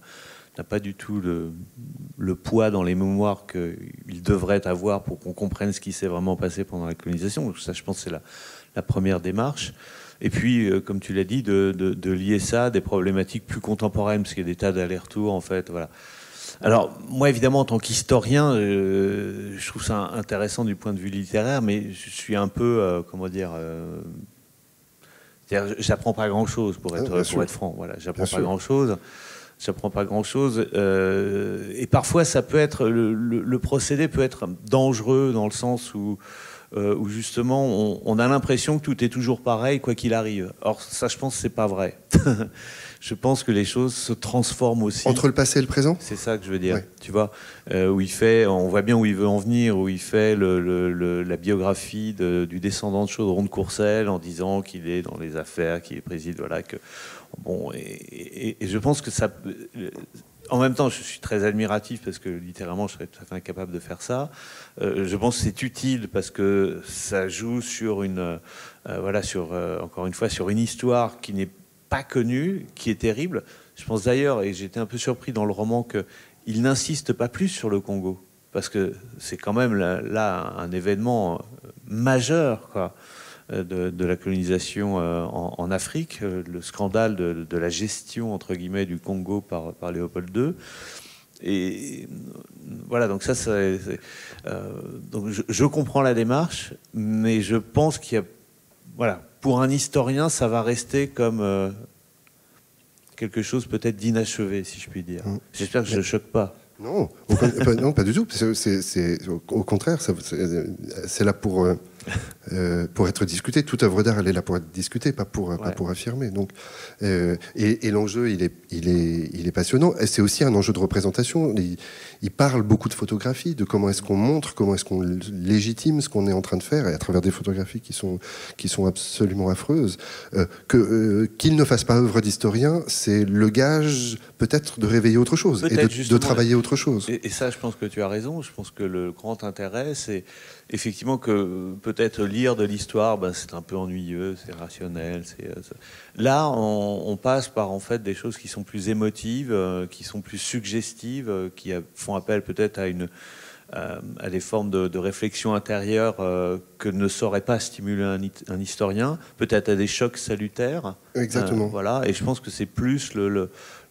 pas du tout le poids dans les mémoires qu'il devrait avoir pour qu'on comprenne ce qui s'est vraiment passé pendant la colonisation. Donc ça, je pense, c'est la première démarche. Et puis, comme tu l'as dit, de lier ça à des problématiques plus contemporaines, parce qu'il y a des tas d'allers-retours, en fait. Voilà. Alors, moi, évidemment, en tant qu'historien, je trouve ça intéressant du point de vue littéraire, mais je suis un peu, j'apprends pas grand-chose, pour être franc. Voilà, j'apprends pas grand-chose. Et parfois, ça peut être, le procédé peut être dangereux dans le sens où justement on a l'impression que tout est toujours pareil quoi qu'il arrive. Or ça, je pense que c'est pas vrai. Je pense que les choses se transforment aussi. Entre le passé et le présent ? C'est ça que je veux dire. Ouais. Tu vois, où on voit bien où il veut en venir, où il fait la biographie du descendant de Chaudron de Courcelles en disant qu'il est dans les affaires, qu'il préside, voilà, que bon, et je pense que ça. En même temps, je suis très admiratif parce que littéralement, je serais tout à fait incapable de faire ça. Je pense que c'est utile parce que ça joue sur encore une fois, sur une histoire qui n'est pas connue, qui est terrible. Je pense d'ailleurs, et j'étais un peu surpris dans le roman, qu'il n'insiste pas plus sur le Congo, parce que c'est quand même là un événement majeur, quoi. de la colonisation en Afrique, le scandale de la gestion, entre guillemets, du Congo par Léopold II. Et voilà, donc ça, donc je comprends la démarche, mais je pense qu'il y a, voilà, pour un historien, ça va rester comme quelque chose peut-être d'inachevé, si je puis dire. J'espère que je ne choque pas. Non, non, pas du tout. Au contraire, c'est là pour être discuté. Toute œuvre d'art, elle est là pour être discutée, pas pour affirmer. Donc, et l'enjeu, il est passionnant. Et c'est aussi un enjeu de représentation. Il parle beaucoup de photographie, de comment est-ce qu'on montre, comment est-ce qu'on légitime ce qu'on est en train de faire, et à travers des photographies qui sont absolument affreuses. Qu'il ne fasse pas œuvre d'historien, c'est le gage peut-être de réveiller autre chose et de travailler autre chose. Et ça, je pense que tu as raison. Je pense que le grand intérêt, c'est effectivement que peut-être lire de l'histoire, c'est un peu ennuyeux, c'est rationnel. Là, on passe par en fait des choses qui sont plus émotives, qui sont plus suggestives, qui font appel peut-être à des formes de réflexion intérieure que ne saurait pas stimuler un historien, peut-être à des chocs salutaires. Exactement. Voilà. Et je pense que c'est plus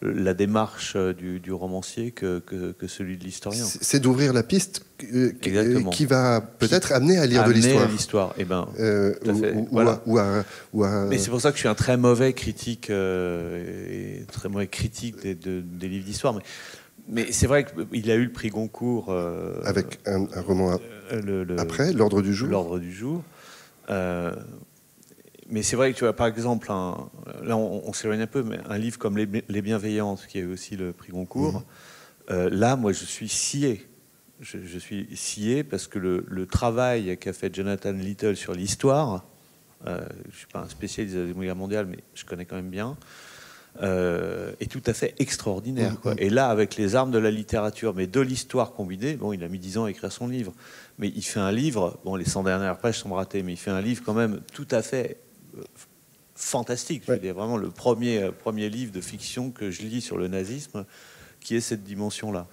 la démarche du romancier que celui de l'historien. C'est d'ouvrir la piste qui va peut-être amener à lire de l'histoire. Eh ben, Mais c'est pour ça que je suis un très mauvais critique, des livres d'histoire. Mais c'est vrai qu'il a eu le prix Goncourt. Avec un roman après, L'Ordre du jour. L'Ordre du jour. Mais c'est vrai que tu vois, par exemple, là on s'éloigne un peu, mais un livre comme Les Bienveillantes, qui a eu aussi le prix Goncourt, là, moi, je suis scié. Je suis scié parce que le travail qu'a fait Jonathan Little sur l'histoire, je ne suis pas un spécialiste de la Deuxième Guerre mondiale, mais je connais quand même bien, est tout à fait extraordinaire. Quoi. Et là, avec les armes de la littérature, mais de l'histoire combinée, bon, il a mis 10 ans à écrire son livre, mais il fait un livre, bon, les 100 dernières pages sont ratées, mais il fait un livre quand même tout à fait fantastique. Ouais. C'est vraiment le premier livre de fiction que je lis sur le nazisme qui est cette dimension-là.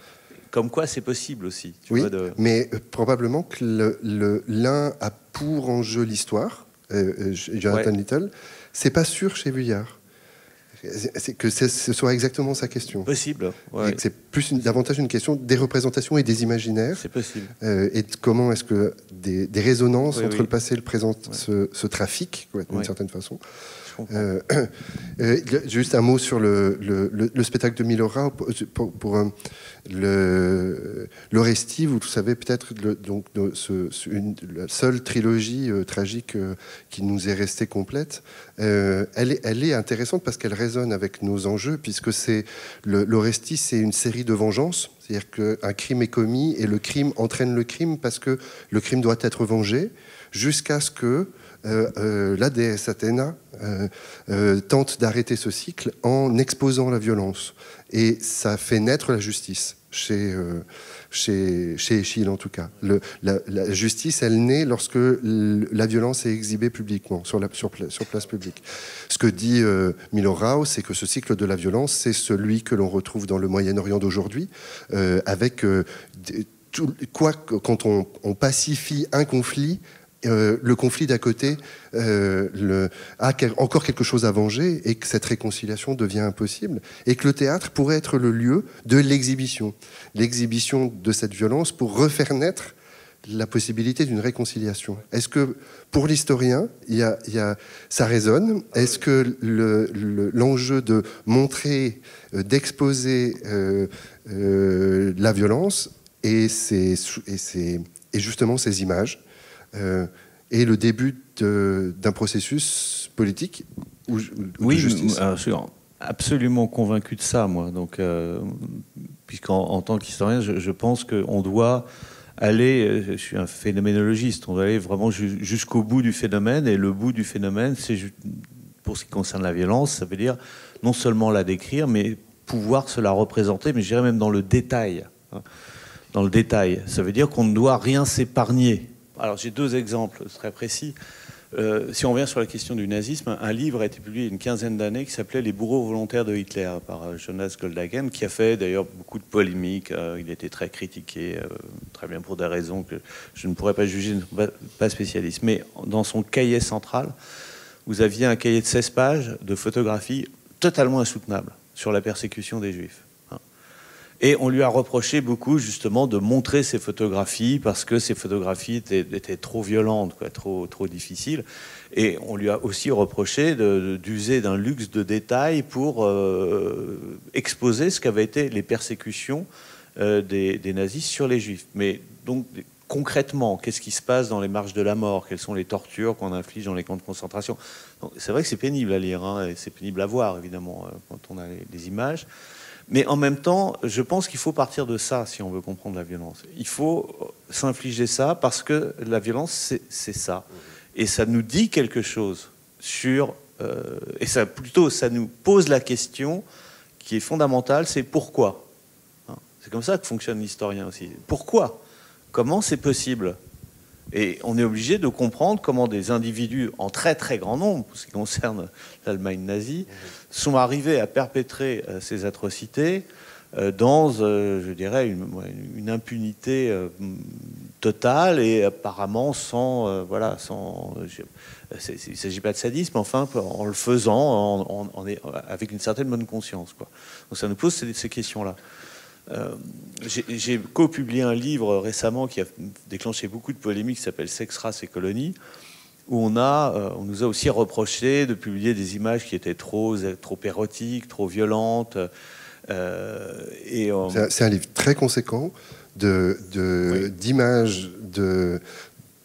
Comme quoi, c'est possible aussi. Tu vois, mais probablement que l'un a pour enjeu l'histoire, Jonathan Little, c'est pas sûr chez Vuillard. Que ce soit exactement sa question. Possible. Ouais. C'est plus davantage une question des représentations et des imaginaires. C'est possible. Et de comment est-ce que des résonances entre le passé et le présent se trafiquent, d'une certaine façon. Juste un mot sur le spectacle de Milorra pour l'Orestie. Vous savez peut-être la seule trilogie tragique qui nous est restée complète. Elle est intéressante parce qu'elle résonne avec nos enjeux, puisque l'Orestie, c'est une série de vengeances. C'est-à-dire qu'un crime est commis et le crime entraîne le crime parce que le crime doit être vengé jusqu'à ce que la déesse Athéna tente d'arrêter ce cycle en exposant la violence. Et ça fait naître la justice, chez Échille en tout cas. La justice, elle naît lorsque la violence est exhibée publiquement, sur place publique. Ce que dit Milorra, c'est que ce cycle de la violence, c'est celui que l'on retrouve dans le Moyen-Orient d'aujourd'hui, avec quand on pacifie un conflit, le conflit d'à côté a encore quelque chose à venger et que cette réconciliation devient impossible et que le théâtre pourrait être le lieu de l'exhibition de cette violence pour refaire naître la possibilité d'une réconciliation. Est-ce que pour l'historien, ça résonne ? Est-ce que l'enjeu de montrer, d'exposer la violence et justement ces images et le début d'un processus politique ou de justice. Je suis absolument convaincu de ça, moi. Donc, puisqu'en tant qu'historien, je pense qu'on doit aller, je suis un phénoménologiste, on doit aller vraiment jusqu'au bout du phénomène, et le bout du phénomène, c'est, pour ce qui concerne la violence, ça veut dire non seulement la décrire, mais pouvoir se la représenter, mais je dirais même dans le détail. Dans le détail. Ça veut dire qu'on ne doit rien s'épargner. Alors j'ai 2 exemples très précis. Si on revient sur la question du nazisme, un livre a été publié il y a une quinzaine d'années qui s'appelait Les bourreaux volontaires de Hitler par Jonas Goldhagen, qui a fait d'ailleurs beaucoup de polémiques. Il a été très critiqué, très bien pour des raisons que je ne pourrais pas juger, je ne suis pas spécialiste. Mais dans son cahier central, vous aviez un cahier de 16 pages de photographies totalement insoutenables sur la persécution des Juifs. Et on lui a reproché beaucoup, justement, de montrer ces photographies parce que ces photographies étaient trop violentes, quoi, trop difficiles. Et on lui a aussi reproché d'user d'un luxe de détails pour exposer ce qu'avaient été les persécutions des nazis sur les Juifs. Mais donc, concrètement, qu'est-ce qui se passe dans les marches de la mort? Quelles sont les tortures qu'on inflige dans les camps de concentration? C'est vrai que c'est pénible à lire, hein, et c'est pénible à voir, évidemment, quand on a les images. Mais en même temps, je pense qu'il faut partir de ça si on veut comprendre la violence. Il faut s'infliger ça parce que la violence, c'est ça. Et ça nous dit quelque chose sur... et ça, plutôt, ça nous pose la question qui est fondamentale, c'est pourquoi. C'est comme ça que fonctionne l'historien aussi. Pourquoi? Comment c'est possible? Et on est obligé de comprendre comment des individus en très très grand nombre, pour ce qui concerne l'Allemagne nazie, sont arrivés à perpétrer ces atrocités dans, je dirais, une impunité totale et apparemment sans... voilà, sans, il ne s'agit pas de sadisme, enfin, en le faisant avec une certaine bonne conscience, quoi. Donc ça nous pose ces questions-là. J'ai co-publié un livre récemment qui a déclenché beaucoup de polémiques, qui s'appelle Sexe, race et colonie, où on nous a aussi reproché de publier des images qui étaient trop érotiques, trop violentes. C'est un livre très conséquent d'images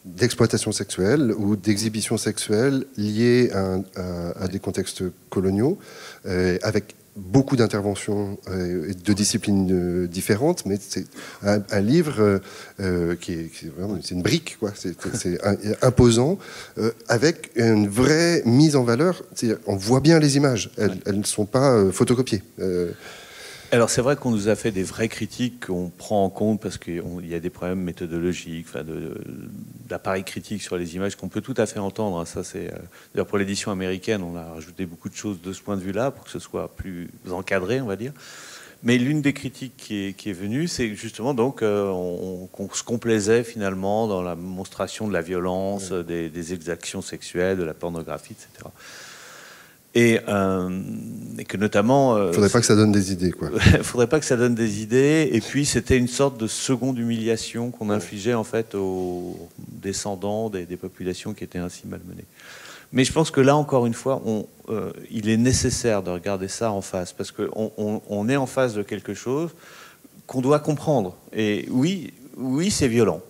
d'exploitation sexuelle ou d'exhibition sexuelle liées à des contextes coloniaux, avec beaucoup d'interventions de disciplines différentes, mais c'est un livre qui est vraiment, c'est une brique, quoi. C'est imposant, avec une vraie mise en valeur. On voit bien les images, elles ne sont pas photocopiées. Alors c'est vrai qu'on nous a fait des vraies critiques qu'on prend en compte parce qu'il y a des problèmes méthodologiques, enfin d'appareil critique sur les images qu'on peut tout à fait entendre. Hein. Ça, c'est d'ailleurs pour l'édition américaine, on a rajouté beaucoup de choses de ce point de vue-là pour que ce soit plus encadré, on va dire. Mais l'une des critiques qui est venue, c'est justement donc qu'on se complaisait finalement dans la monstration de la violence, des exactions sexuelles, de la pornographie, etc. Et que notamment... Il ne faudrait pas que ça donne des idées, quoi. Il ne faudrait pas que ça donne des idées. Et puis, c'était une sorte de seconde humiliation qu'on infligeait, en fait, aux descendants des populations qui étaient ainsi malmenées. Mais je pense que là, encore une fois, il est nécessaire de regarder ça en face, parce qu'on est en face de quelque chose qu'on doit comprendre. Et oui, c'est violent.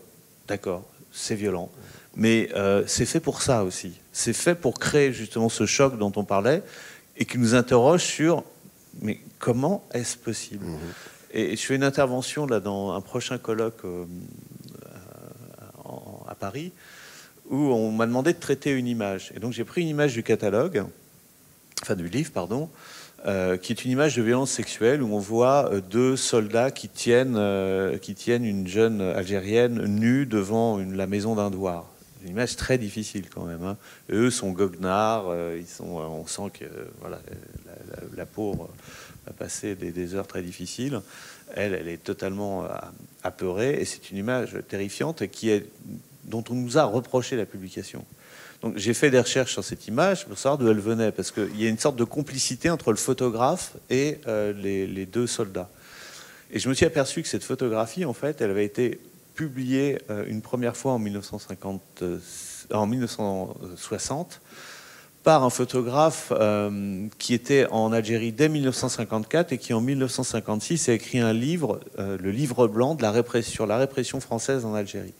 D'accord, c'est violent. Mais c'est fait pour ça aussi. C'est fait pour créer justement ce choc dont on parlait et qui nous interroge sur mais comment est-ce possible? Et je fais une intervention là dans un prochain colloque à Paris où on m'a demandé de traiter une image. Et donc j'ai pris une image du catalogue, enfin du livre, pardon, qui est une image de violence sexuelle où on voit deux soldats qui tiennent une jeune Algérienne nue devant la maison d'un douar. Une image très difficile quand même. Hein. Eux sont goguenards, on sent que voilà, la pauvre a passé des heures très difficiles. Elle est totalement apeurée et c'est une image terrifiante dont on nous a reproché la publication. Donc j'ai fait des recherches sur cette image pour savoir d'où elle venait, parce qu'il y a une sorte de complicité entre le photographe et les deux soldats. Et je me suis aperçu que cette photographie, en fait, elle avait été publiée une première fois en 1960 par un photographe qui était en Algérie dès 1954 et qui en 1956 a écrit un livre, le livre blanc de sur la répression française en Algérie.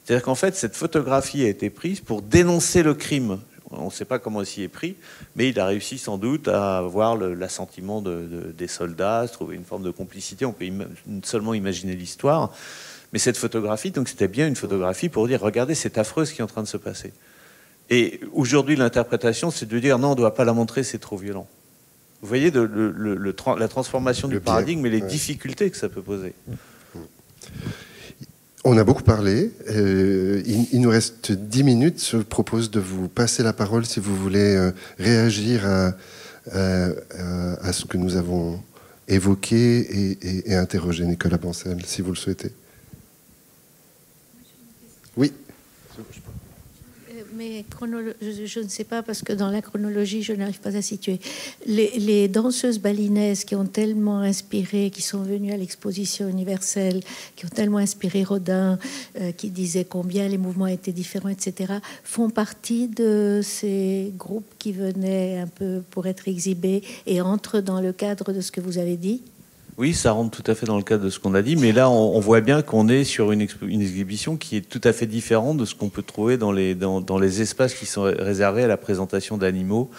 C'est-à-dire qu'en fait, cette photographie a été prise pour dénoncer le crime. On ne sait pas comment il s'y est pris, mais il a réussi sans doute à avoir l'assentiment des soldats, à trouver une forme de complicité. On peut seulement imaginer l'histoire. Mais cette photographie, donc c'était bien une photographie pour dire, regardez, c'est affreux ce qui est en train de se passer. Et aujourd'hui, l'interprétation, c'est de dire, non, on ne doit pas la montrer, c'est trop violent. Vous voyez la transformation du paradigme et les difficultés que ça peut poser. On a beaucoup parlé. Il nous reste 10 minutes. Je propose de vous passer la parole si vous voulez réagir à ce que nous avons évoqué et interroger Nicolas Bancel, si vous le souhaitez. Oui. Mais je ne sais pas, parce que dans la chronologie, je n'arrive pas à situer. Les danseuses balinaises qui ont tellement inspiré, qui sont venues à l'exposition universelle, qui ont tellement inspiré Rodin, qui disait combien les mouvements étaient différents, etc., font partie de ces groupes qui venaient un peu pour être exhibés et entrent dans le cadre de ce que vous avez dit. Oui, ça rentre tout à fait dans le cadre de ce qu'on a dit, mais là, on voit bien qu'on est sur une exhibition qui est tout à fait différente de ce qu'on peut trouver dans les espaces qui sont réservés à la présentation d'animaux,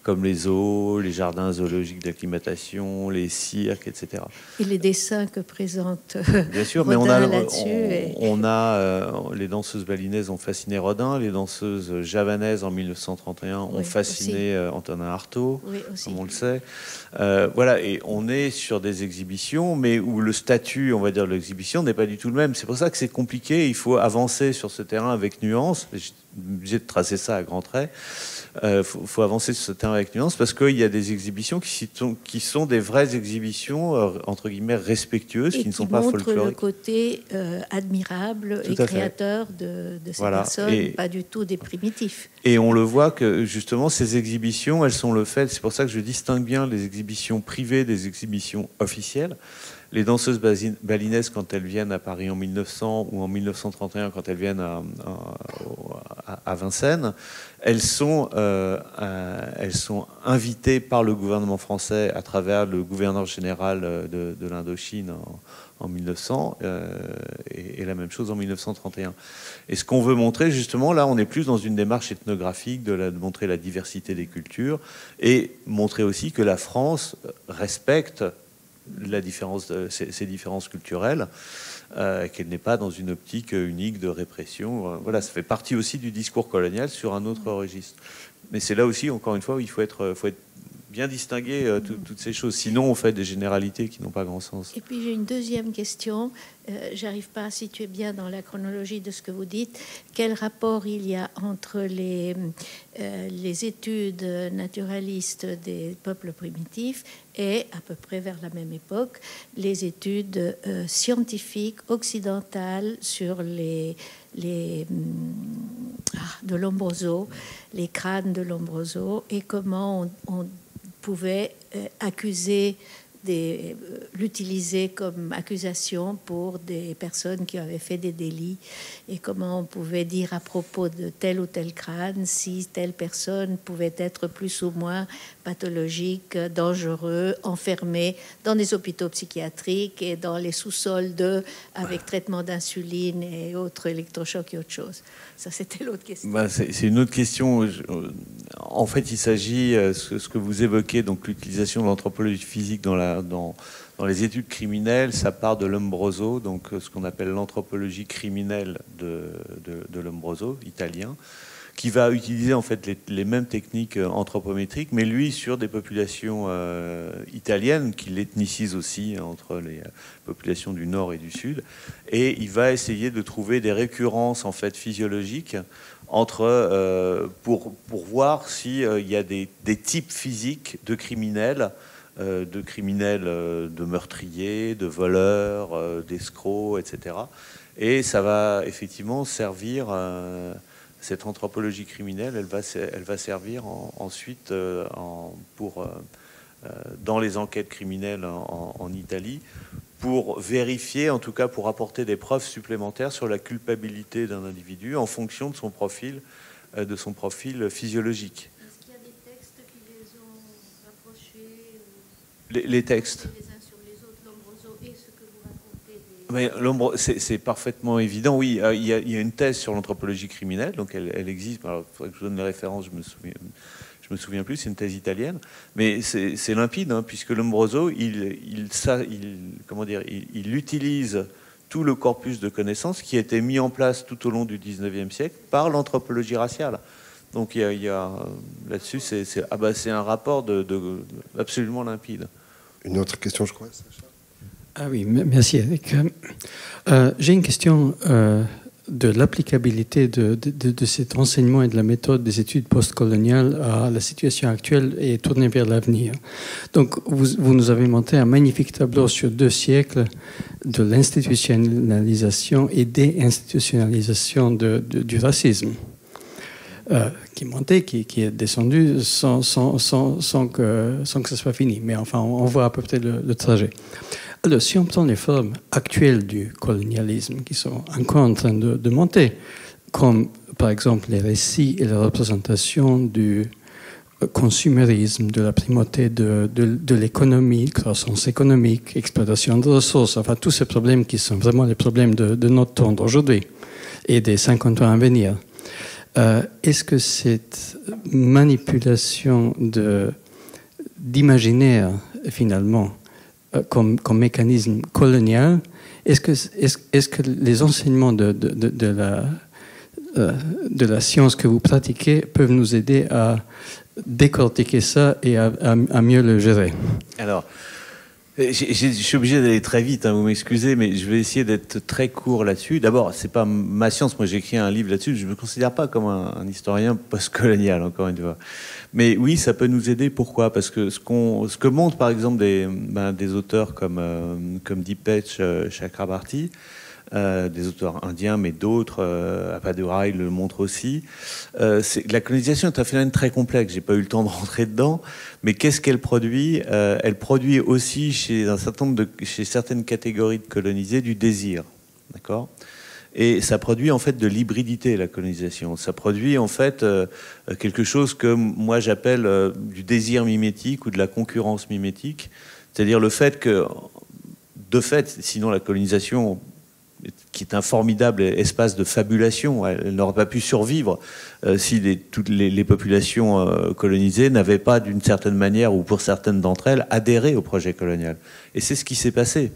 comme les zoos, les jardins zoologiques d'acclimatation, les cirques, etc. Et les dessins que présente bien sûr, Rodin, mais on a les danseuses balinaises ont fasciné Rodin, les danseuses javanaises en 1931 ont fasciné Antonin Artaud, comme on le sait. Voilà, et on est sur des exhibitions, mais où le statut, on va dire, de l'exhibition n'est pas du tout le même. C'est pour ça que c'est compliqué. Il faut avancer sur ce terrain avec nuance. J'ai obligé de tracer ça à grands traits. Faut avancer sur ce terrain avec nuance, parce qu'il y a des exhibitions qui sont des vraies exhibitions entre guillemets respectueuses, qui ne sont pas folkloriques. Et qui montrent le côté admirable et créateur de ces personnes, et pas du tout des primitifs. Et on le voit que justement ces exhibitions, elles sont le fait. C'est pour ça que je distingue bien les exhibitions privées des exhibitions officielles. Les danseuses balinaises, quand elles viennent à Paris en 1900 ou en 1931, quand elles viennent à Vincennes, elles sont invitées par le gouvernement français à travers le gouverneur général de l'Indochine en 1900 et la même chose en 1931. Et ce qu'on veut montrer, justement, là, on est plus dans une démarche ethnographique de montrer la diversité des cultures et montrer aussi que la France respecte ces différences culturelles, qu'elle n'est pas dans une optique unique de répression. Voilà, ça fait partie aussi du discours colonial sur un autre registre. Mais c'est là aussi, encore une fois, où il faut être bien distinguer toutes ces choses. Sinon, on fait des généralités qui n'ont pas grand sens. Et puis j'ai une deuxième question. J'arrive pas à situer bien dans la chronologie de ce que vous dites. Quel rapport il y a entre les études naturalistes des peuples primitifs et, à peu près vers la même époque, les études scientifiques occidentales sur de Lombroso, les crânes de Lombroso, et comment on pouvait accuser l'utiliser comme accusation pour des personnes qui avaient fait des délits, et comment on pouvait dire à propos de tel ou tel crâne si telle personne pouvait être plus ou moins pathologique, dangereux, enfermé dans des hôpitaux psychiatriques et dans les sous-sols avec traitement d'insuline et autres électrochocs et autre chose. Ça, c'était l'autre question. C'est une autre question. En fait, il s'agit, ce que vous évoquez, donc l'utilisation de l'anthropologie physique dans les études criminelles, ça part de Lombroso, donc ce qu'on appelle l'anthropologie criminelle de Lombroso, italien, qui va utiliser en fait les mêmes techniques anthropométriques, mais lui sur des populations italiennes, qu'il ethnicise aussi entre les populations du nord et du sud, et il va essayer de trouver des récurrences en fait physiologiques pour voir s'il y a des types physiques de criminels, de meurtriers, de voleurs, d'escrocs, etc. Et ça va effectivement servir, cette anthropologie criminelle, elle va servir ensuite dans les enquêtes criminelles en Italie, pour vérifier, en tout cas pour apporter des preuves supplémentaires sur la culpabilité d'un individu en fonction de son profil physiologique. Est-ce qu'il y a des textes qui les ont rapprochés les textes les uns sur les autres, Lombroso et ce que vous racontez c'est parfaitement évident, oui. Il y a une thèse sur l'anthropologie criminelle, donc elle existe. Alors, il faudrait que je donne les références, je me souviens plus, c'est une thèse italienne, mais c'est limpide, hein, puisque Lombroso, il utilise tout le corpus de connaissances qui a été mis en place tout au long du 19e siècle par l'anthropologie raciale. Donc il y a là-dessus, c'est un rapport absolument limpide. Une autre question, je crois, Sacha. Ah oui, merci Eric. J'ai une question de l'applicabilité de cet enseignement et de la méthode des études postcoloniales à la situation actuelle et tournée vers l'avenir. Donc, vous nous avez montré un magnifique tableau sur 2 siècles de l'institutionnalisation et déinstitutionnalisation du racisme, qui montait, qui est descendu sans que ce soit fini. Mais enfin, on voit à peu près le trajet. Alors, si on prend les formes actuelles du colonialisme qui sont encore en train de monter, comme par exemple les récits et les représentations du consumérisme, de la primauté de l'économie, croissance économique, exploitation de ressources, enfin tous ces problèmes qui sont vraiment les problèmes de notre temps d'aujourd'hui et des 50 ans à venir. Est-ce que cette manipulation d'imaginaire, finalement, comme mécanisme colonial, est-ce que les enseignements de la science que vous pratiquez peuvent nous aider à décortiquer ça et à mieux le gérer? Alors, je suis obligé d'aller très vite, hein, vous m'excusez, mais je vais essayer d'être très court là-dessus. D'abord, c'est pas ma science, moi j'ai écrit un livre là-dessus, je ne me considère pas comme un historien postcolonial, encore une fois. Mais oui, ça peut nous aider. Pourquoi? Parce que ce que montrent par exemple des auteurs comme Dipesh Chakrabarty, des auteurs indiens, mais d'autres, Appadurai le montre aussi. La colonisation est un phénomène très complexe. J'ai pas eu le temps de rentrer dedans, mais qu'est-ce qu'elle produit? Elle produit aussi chez certaines catégories de colonisés du désir, d'accord? Et ça produit en fait de l'hybridité, la colonisation. Ça produit en fait quelque chose que moi j'appelle du désir mimétique ou de la concurrence mimétique. C'est-à-dire le fait que, de fait, sinon la colonisation, qui est un formidable espace de fabulation, elle n'aurait pas pu survivre si toutes les populations colonisées n'avaient pas, d'une certaine manière, ou pour certaines d'entre elles, adhéré au projet colonial. Et c'est ce qui s'est passé.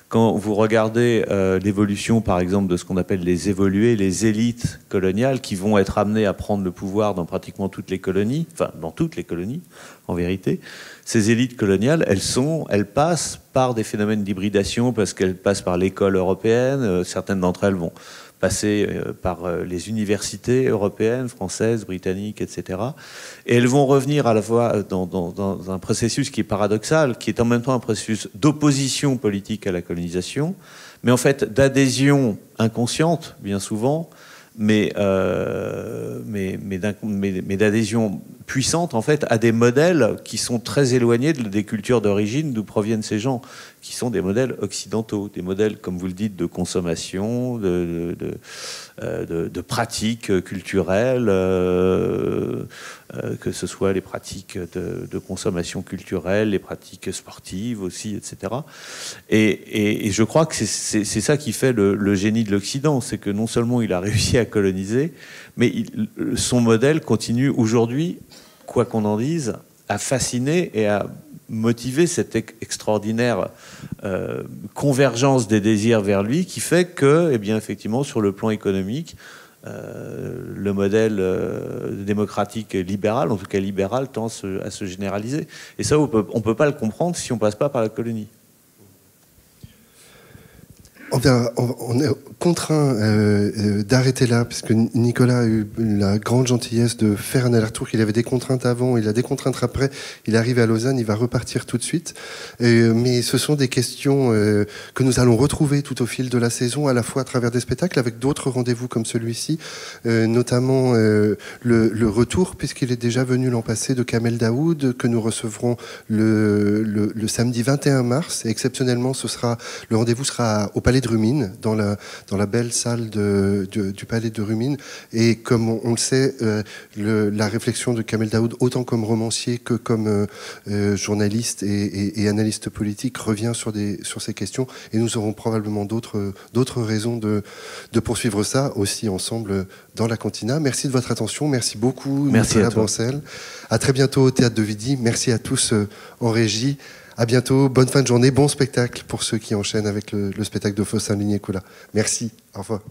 Quand vous regardez l'évolution, par exemple, de ce qu'on appelle les évolués, les élites coloniales, qui vont être amenées à prendre le pouvoir dans pratiquement toutes les colonies, enfin dans toutes les colonies, en vérité, ces élites coloniales, elles passent par des phénomènes d'hybridation, parce qu'elles passent par l'école européenne, certaines d'entre elles vont passer par les universités européennes, françaises, britanniques, etc. Et elles vont revenir à la fois dans un processus qui est paradoxal, qui est en même temps un processus d'opposition politique à la colonisation, mais en fait d'adhésion inconsciente, bien souvent, mais d'adhésion puissante en fait à des modèles qui sont très éloignés des cultures d'origine d'où proviennent ces gens, qui sont des modèles occidentaux, des modèles, comme vous le dites, de consommation, de pratiques culturelles, que ce soit les pratiques de consommation culturelle, les pratiques sportives aussi, etc. Et je crois que c'est ça qui fait le génie de l'Occident, c'est que non seulement il a réussi à coloniser, mais son modèle continue aujourd'hui, quoi qu'on en dise, à fasciner et à motiver cette extraordinaire convergence des désirs vers lui, qui fait que, eh bien, effectivement, sur le plan économique, le modèle démocratique libéral, en tout cas libéral, tend à se généraliser. Et ça, on peut pas le comprendre si on passe pas par la colonie. On est contraint d'arrêter là, puisque Nicolas a eu la grande gentillesse de faire un aller-retour. Il avait des contraintes avant, il a des contraintes après. Il arrive à Lausanne, il va repartir tout de suite. Mais ce sont des questions que nous allons retrouver tout au fil de la saison, à la fois à travers des spectacles, avec d'autres rendez-vous comme celui-ci, notamment le retour, puisqu'il est déjà venu l'an passé, de Kamel Daoud, que nous recevrons le samedi 21 mars. Et exceptionnellement, le rendez-vous sera au Palais de Rumine, dans la belle salle du Palais de Rumine. Et comme on le sait, la réflexion de Kamel Daoud, autant comme romancier que comme journaliste et analyste politique, revient sur ces questions. Et nous aurons probablement d'autres raisons de poursuivre ça aussi ensemble dans la cantina. Merci de votre attention. Merci beaucoup, Nicolas Bancel. À très bientôt au Théâtre de Vidy. Merci à tous en régie. À bientôt, bonne fin de journée, bon spectacle pour ceux qui enchaînent avec le spectacle de Faustin Ligné-Coula. Merci, au revoir.